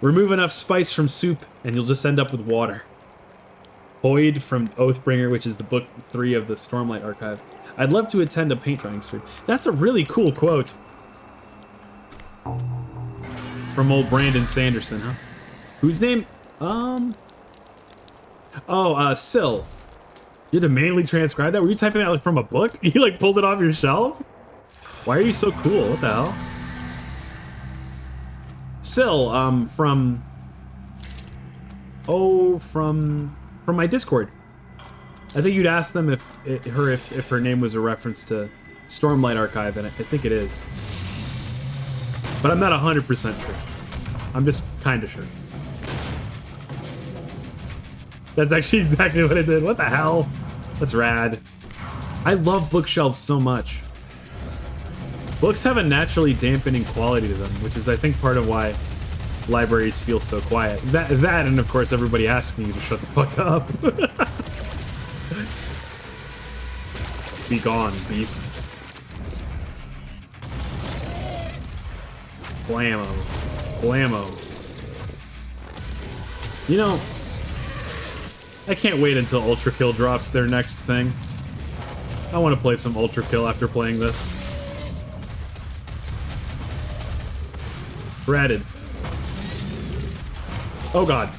Remove enough spice from soup, and you'll just end up with water. Boyd from Oathbringer, which is the book 3 of the Stormlight Archive. I'd love to attend a paint drying stream. That's a really cool quote. From old Brandon Sanderson, huh? Whose name? Syl. You had to manually transcribe that? Were you typing that like from a book? You like pulled it off your shelf? Why are you so cool? What the hell? Syl, from my Discord. I think you'd ask them if her name was a reference to Stormlight Archive, and I think it is. But I'm not 100% sure. I'm just kind of sure. That's actually exactly what I did. What the hell? That's rad. I love bookshelves so much. Books have a naturally dampening quality to them, which is, I think, part of why libraries feel so quiet. That and, of course, everybody asking you to shut the fuck up. Be gone, beast. Blammo. Blammo. You know, I can't wait until Ultra Kill drops their next thing. I want to play some Ultra Kill after playing this. Ratted. Oh god.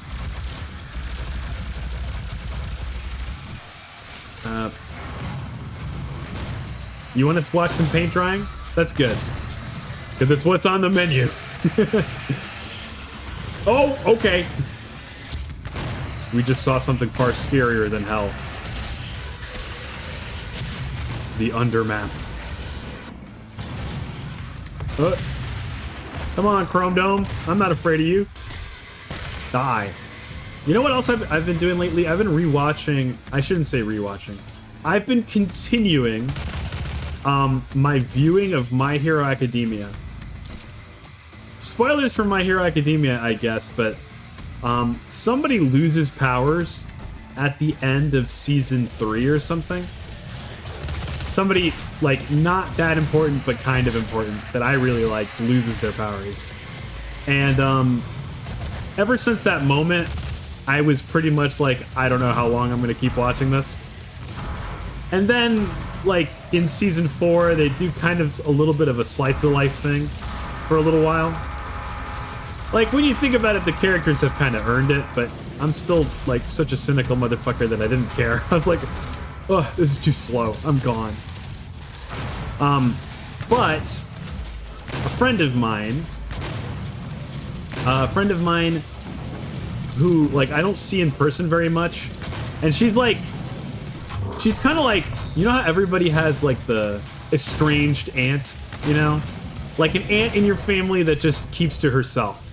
You want to watch some paint drying? That's good. Because it's what's on the menu. Oh, okay. We just saw something far scarier than hell. The Undermap. Come on, Chrome Dome. I'm not afraid of you. Die. You know what else I've been doing lately? I've been rewatching... I shouldn't say rewatching. I've been continuing my viewing of My Hero Academia. Spoilers for My Hero Academia, I guess, but somebody loses powers at the end of season 3 or something. Somebody, like, not that important, but kind of important, that I really like, loses their powers. And ever since that moment, I was pretty much like, I don't know how long I'm going to keep watching this. And then, like, in season 4, they do kind of a little bit of a slice of life thing for a little while. Like, when you think about it, the characters have kind of earned it, but I'm still, like, such a cynical motherfucker that I didn't care. I was like, oh, this is too slow. I'm gone. But a friend of mine who, like, I don't see in person very much, and she's kind of like, you know how everybody has, like, the estranged aunt, you know? Like an aunt in your family that just keeps to herself.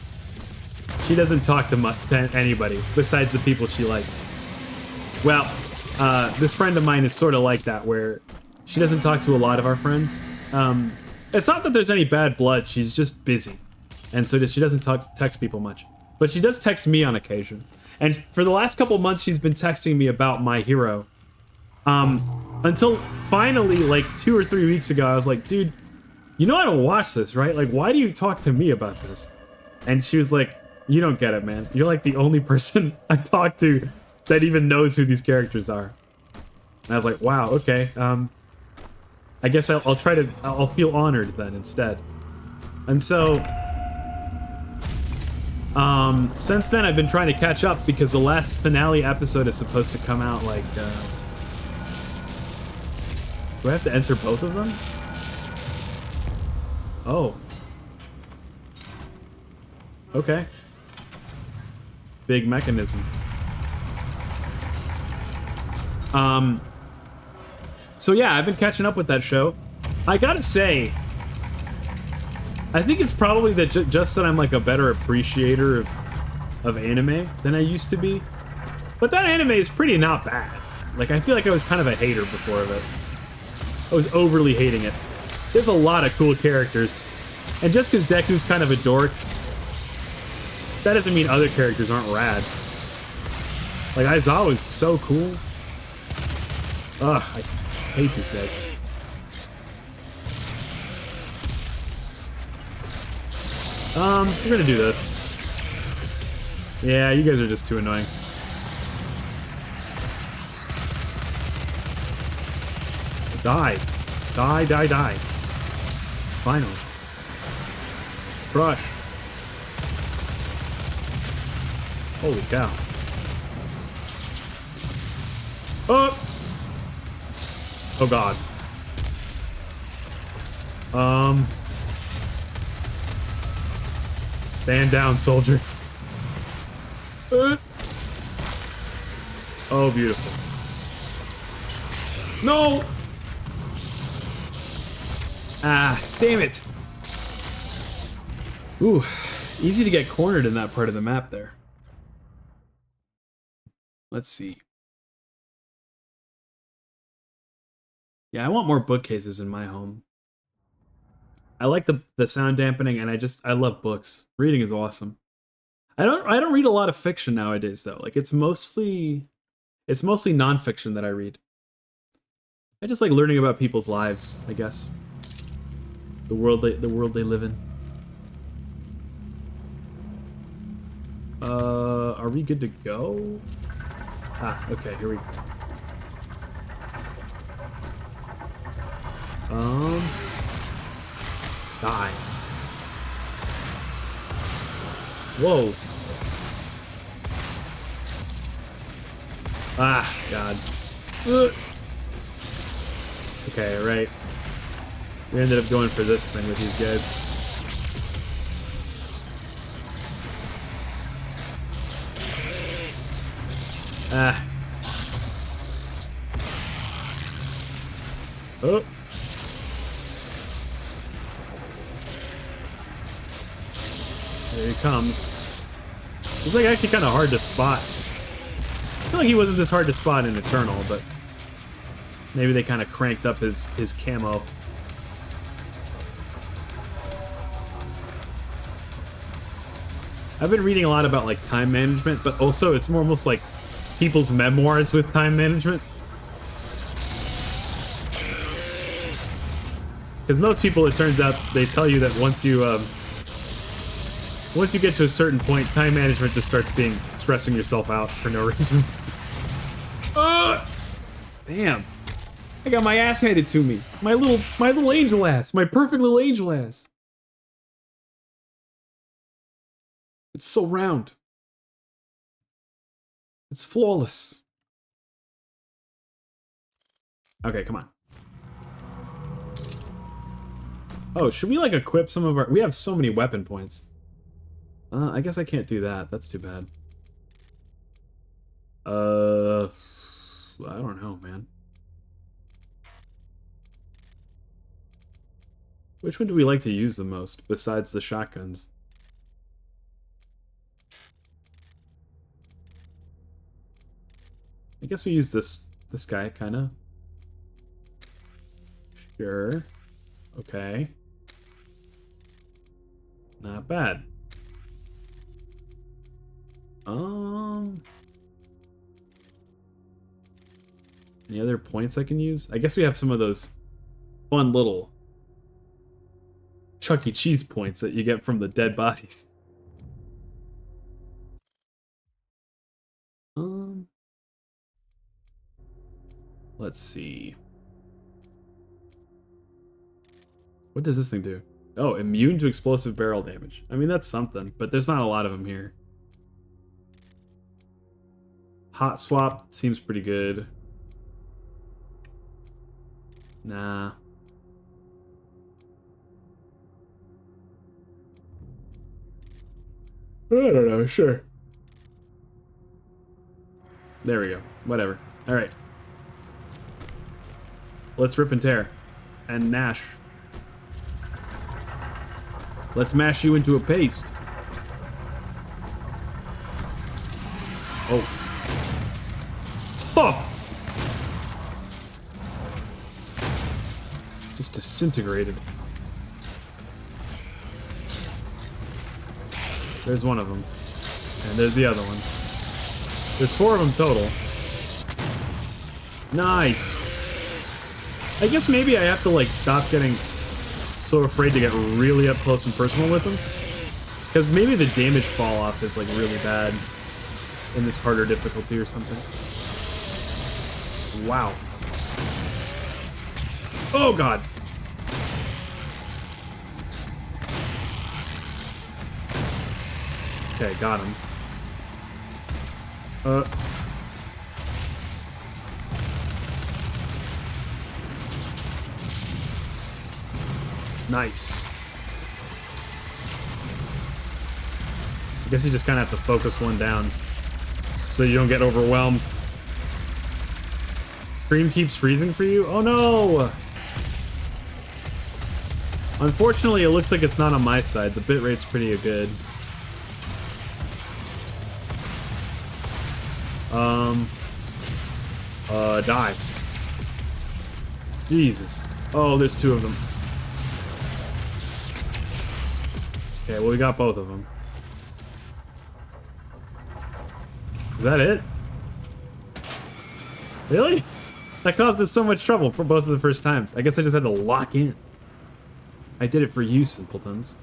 She doesn't talk to anybody besides the people she likes. Well, this friend of mine is sort of like that, where she doesn't talk to a lot of our friends. It's not that there's any bad blood, she's just busy. And so she doesn't text people much. But she does text me on occasion. And for the last couple months, she's been texting me about My Hero. Until finally, like 2 or 3 weeks ago, I was like, dude, you know I don't watch this, right? Like, why do you talk to me about this? And she was like, you don't get it, man. You're like the only person I talk to that even knows who these characters are. And I was like, wow, okay. I guess I'll try to, I'll feel honored then instead. And so, since then I've been trying to catch up because the last finale episode is supposed to come out like, do I have to enter both of them? Oh. Okay. Big mechanism. So yeah, I've been catching up with that show. I gotta say, I think it's probably that just that I'm like a better appreciator of anime than I used to be. But that anime is pretty not bad. Like, I feel like I was kind of a hater before of it. I was overly hating it. There's a lot of cool characters. And just because Deku's kind of a dork, that doesn't mean other characters aren't rad. Like, Aizawa's so cool. Ugh, I hate these guys. We're gonna do this. Yeah, you guys are just too annoying. Die. Die, die, die. Finally. Crush. Holy cow. Oh! Oh god. Stand down, soldier. Oh, beautiful. No! Ah, damn it. Ooh, easy to get cornered in that part of the map there. Let's see. Yeah, I want more bookcases in my home. I like the sound dampening, and I love books. Reading is awesome. I don't read a lot of fiction nowadays though. Like it's mostly nonfiction that I read. I just like learning about people's lives, I guess. The world they live in. Are we good to go? Ah, okay, here we go. Die. Whoa. Ah, God. Okay, right. We ended up going for this thing with these guys. Ah. Oh. There he comes. He's like actually kind of hard to spot. I feel like he wasn't this hard to spot in Eternal, but maybe they kind of cranked up his camo. I've been reading a lot about like time management, but also it's more almost like people's memoirs with time management. Because most people, it turns out, they tell you that once you get to a certain point, time management just starts being stressing yourself out for no reason. Damn. I got my ass handed to me. My little angel ass. My perfect little angel ass. It's so round. It's flawless. Okay, come on. Oh, should we like equip some of our... We have so many weapon points. I guess I can't do that. That's too bad. I don't know, man. Which one do we like to use the most, besides the shotguns? I guess we use this guy, kinda. Sure. Okay. Not bad. Any other points I can use? I guess we have some of those fun little Chuck E. Cheese points that you get from the dead bodies. Let's see. What does this thing do? Oh, immune to explosive barrel damage. I mean, that's something, but there's not a lot of them here. Hot swap seems pretty good. Nah. I don't know, sure. There we go. Whatever. Alright. Let's rip and tear. And Nash. Let's mash you into a paste. Oh. Oh! Just disintegrated. There's one of them. And there's the other one. There's 4 of them total. Nice! I guess maybe I have to, like, stop getting so afraid to get really up close and personal with them. Because maybe the damage fall off is, like, really bad in this harder difficulty or something. Wow. Oh, God! Okay, got him. Nice. I guess you just kind of have to focus one down so you don't get overwhelmed. Stream keeps freezing for you? Oh no! Unfortunately, it looks like it's not on my side. The bitrate's pretty good. Die. Jesus. Oh, there's 2 of them. Okay, well, we got both of them. Is that it? Really? That caused us so much trouble for both of the first times. I guess I just had to lock in. I did it for you, simpletons.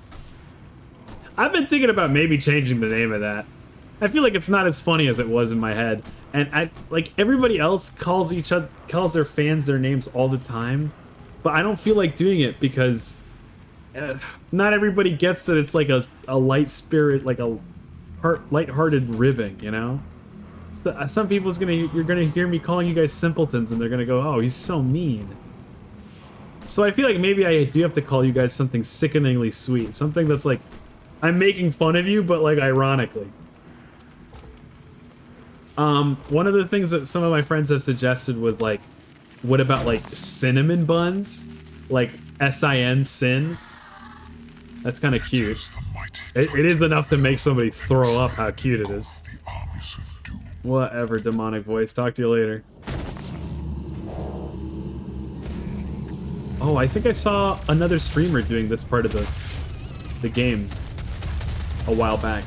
I've been thinking about maybe changing the name of that. I feel like it's not as funny as it was in my head. And I like everybody else calls their fans their names all the time, but I don't feel like doing it because not everybody gets that it's like a light spirit, like a light-hearted ribbing, you know? So, some people's you're gonna hear me calling you guys simpletons, and they're gonna go, "Oh, he's so mean." So I feel like maybe I do have to call you guys something sickeningly sweet, something that's like I'm making fun of you, but like ironically. One of the things that some of my friends have suggested was like, what about like cinnamon buns? Like S-I-N, sin? That's kind of cute. It is enough to make somebody throw up how cute it is. Whatever, demonic voice. Talk to you later. Oh, I think I saw another streamer doing this part of the game a while back.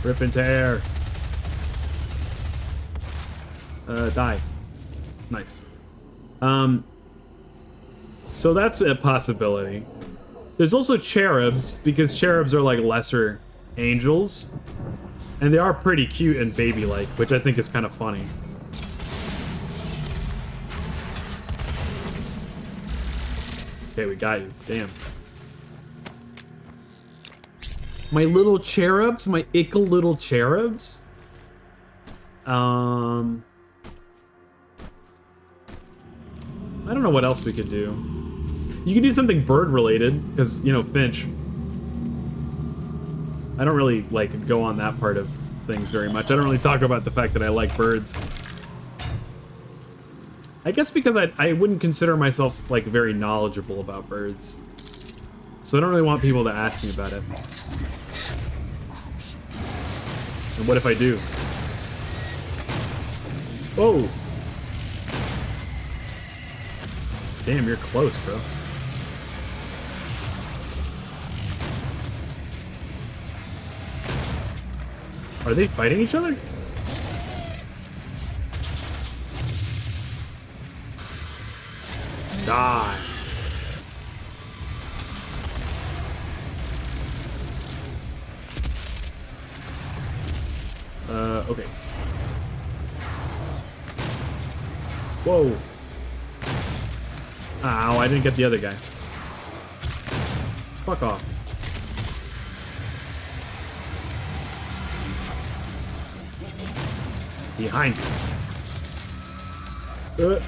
Rip and tear. Die. Nice. So that's a possibility. There's also cherubs, because cherubs are like lesser angels. And they are pretty cute and baby-like, which I think is kind of funny. Okay, we got you. Damn. My little cherubs? My ickle little cherubs? I don't know what else we could do. You could do something bird-related, because, you know, Finch. I don't really, like, go on that part of things very much. I don't really talk about the fact that I like birds. I guess because I wouldn't consider myself, like, very knowledgeable about birds. So I don't really want people to ask me about it. And what if I do? Oh! Damn, you're close, bro. Are they fighting each other? Die. Okay. Whoa. Ow, I didn't get the other guy. Fuck off. Behind you.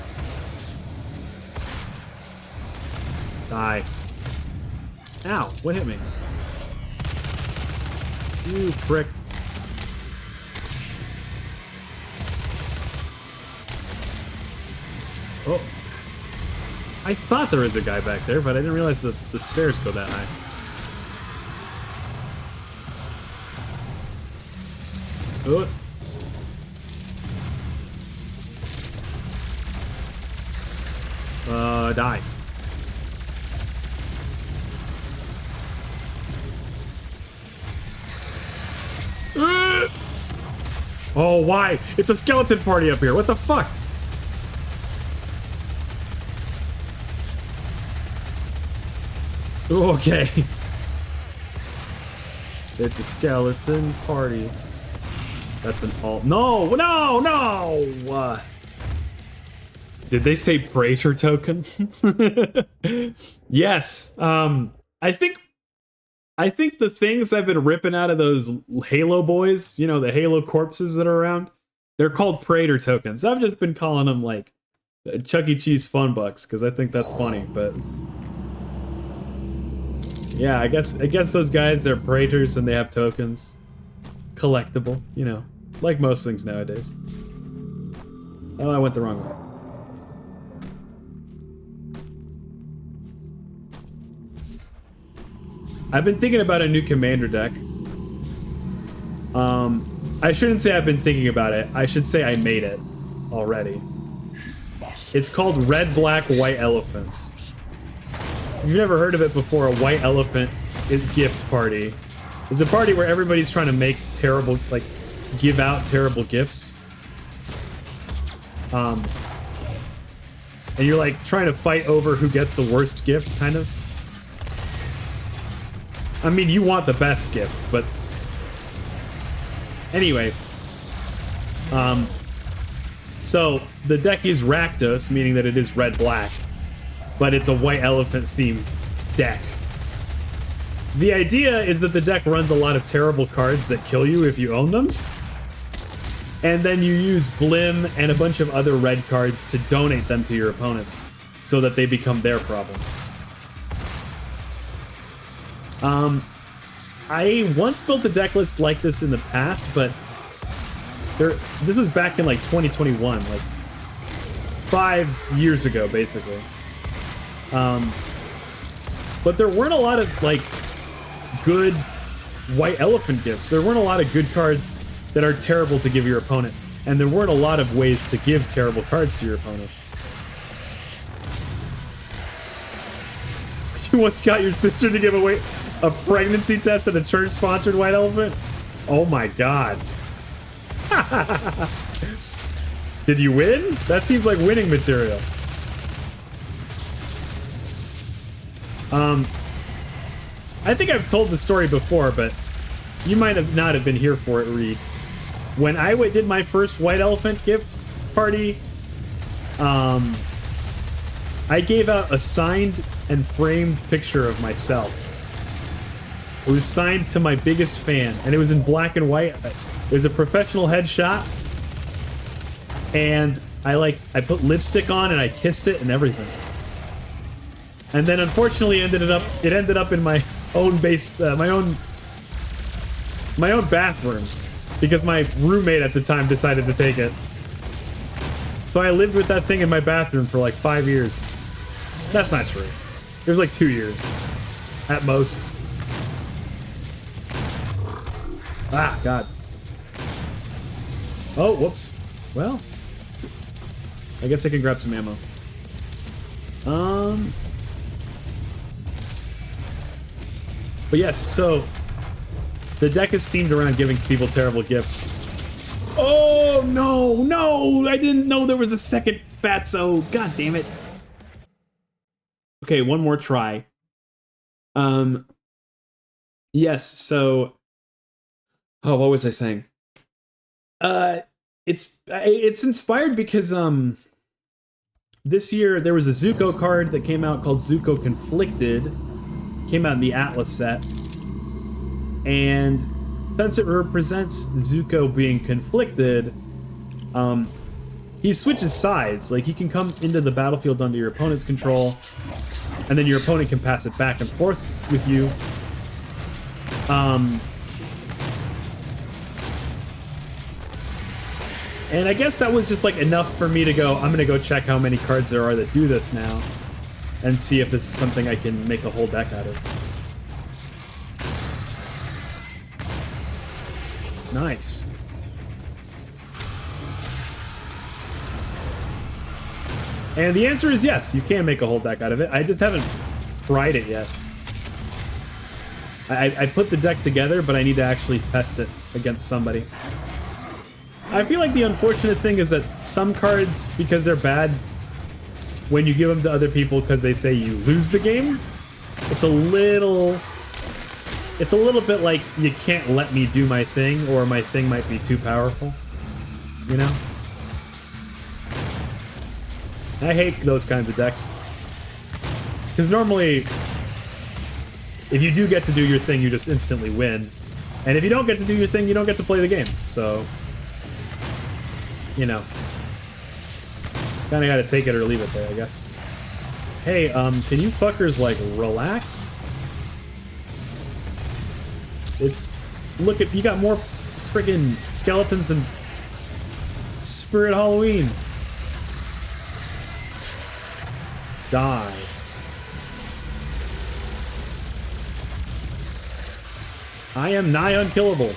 Die. Ow, what hit me? You prick. Oh. I thought there was a guy back there, but I didn't realize that the stairs go that high. Oh. Die. Oh, why? It's a skeleton party up here. What the fuck? Okay. It's a skeleton party. That's an alt. No, no, no! Did they say Praetor token? Yes. I think the things I've been ripping out of those Halo boys, you know, the Halo corpses that are around, they're called Praetor tokens. I've just been calling them like Chuck E. Cheese fun bucks because I think that's funny, but yeah, I guess those guys, they're Praetors and they have tokens. Collectible, you know, like most things nowadays. Oh, I went the wrong way. I've been thinking about a new commander deck. I shouldn't say I've been thinking about it. I should say I made it already. It's called Red, Black, White Elephants. If you've never heard of it before, a White Elephant gift party. It's a party where everybody's trying to make terrible, like, give out terrible gifts. And you're like trying to fight over who gets the worst gift, kind of. I mean, you want the best gift, but anyway. So the deck is Rakdos, meaning that it is red-black, but it's a white elephant themed deck. The idea is that the deck runs a lot of terrible cards that kill you if you own them. And then you use Blim and a bunch of other red cards to donate them to your opponents so that they become their problem. I once built a deck list like this in the past, but this was back in like 2021, like 5 years ago, basically. But there weren't a lot of like good white elephant gifts. There weren't a lot of good cards that are terrible to give your opponent, and there weren't a lot of ways to give terrible cards to your opponent. You once got your sister to give away a pregnancy test at a church-sponsored white elephant? Oh my god. Did you win? That seems like winning material. I think I've told the story before, but you might have not have been here for it, Reed. When I did my first white elephant gift party, I gave out a signed and framed picture of myself. It was signed to my biggest fan, and it was in black and white. It was a professional headshot, and I put lipstick on and I kissed it and everything. And then unfortunately it ended up in my own my own bathroom because my roommate at the time decided to take it. So I lived with that thing in my bathroom for like 5 years. That's not true. It was like 2 years at most. Ah, God. Oh, whoops. Well, I guess I can grab some ammo. But yes, so the deck is themed around giving people terrible gifts. Oh, no, no, I didn't know there was a second Fatso. God damn it. Okay, one more try. Yes, so... Oh, what was I saying? It's inspired because this year there was a Zuko card that came out called Zuko Conflicted. Came out in the Atlas set. And since it represents Zuko being conflicted, he switches sides. Like, he can come into the battlefield under your opponent's control, and then your opponent can pass it back and forth with you. And I guess that was just like enough for me to go, I'm gonna go check how many cards there are that do this now, and see if this is something I can make a whole deck out of. Nice. And the answer is yes, you can make a whole deck out of it. I just haven't tried it yet. I put the deck together, but I need to actually test it against somebody. I feel like the unfortunate thing is that some cards, because they're bad, when you give them to other people because they say you lose the game, it's a little bit like, you can't let me do my thing, or my thing might be too powerful, you know? I hate those kinds of decks. Because normally, if you do get to do your thing, you just instantly win. And if you don't get to do your thing, you don't get to play the game. So, you know. Kinda gotta take it or leave it there, I guess. Hey, can you fuckers, like, relax? Look at, you got more friggin' skeletons than Spirit Halloween. Die. I am nigh unkillable.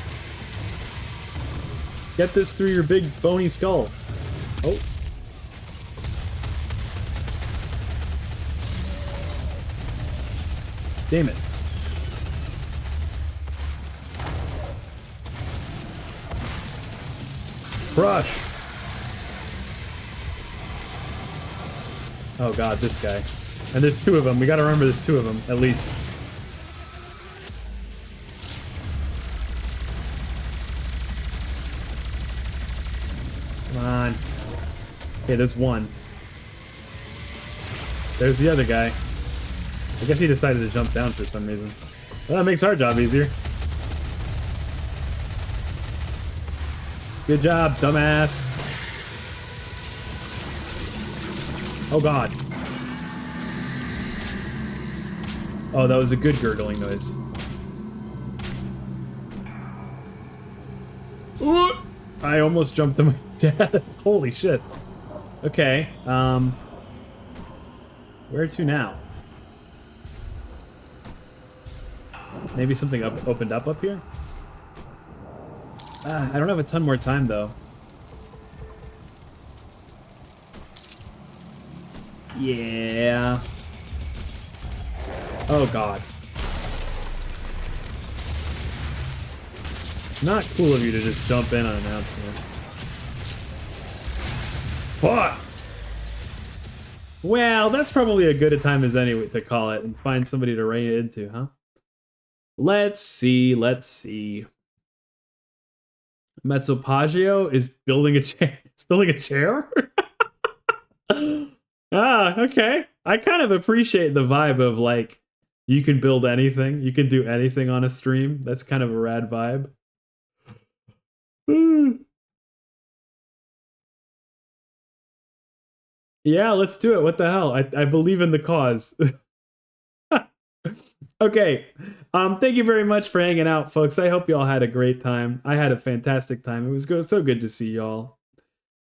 Get this through your big bony skull. Oh. Damn it. Crush. Oh god, this guy. And there's two of them. We gotta remember there's two of them, at least. Come on. Okay, there's one. There's the other guy. I guess he decided to jump down for some reason. Well, that makes our job easier. Good job, dumbass. Oh god. Oh, that was a good gurgling noise. Ooh! I almost jumped to my death. Holy shit. Okay, where to now? Maybe something opened up here? I don't have a ton more time, though. Yeah. Oh, God. Not cool of you to just jump in unannounced, man. Fuck! Well, that's probably a good a time as any to call it and find somebody to rein it into, huh? Let's see, let's see. Mezzopaggio is building a chair. It's building a chair? Ah, okay. I kind of appreciate the vibe of, like, you can build anything. You can do anything on a stream. That's kind of a rad vibe. Yeah, let's do it. What the hell? I believe in the cause. Okay. Thank you very much for hanging out, folks. I hope you all had a great time. I had a fantastic time. It was so good to see y'all.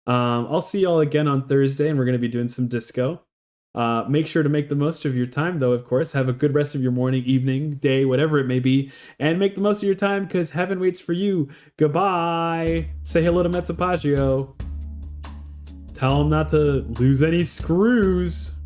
I'll see y'all again on Thursday, and we're going to be doing some disco. Make sure to make the most of your time, though, of course. Have a good rest of your morning, evening, day, whatever it may be. And make the most of your time, because heaven waits for you. Goodbye. Say hello to Mezzopaggio. Tell him not to lose any screws.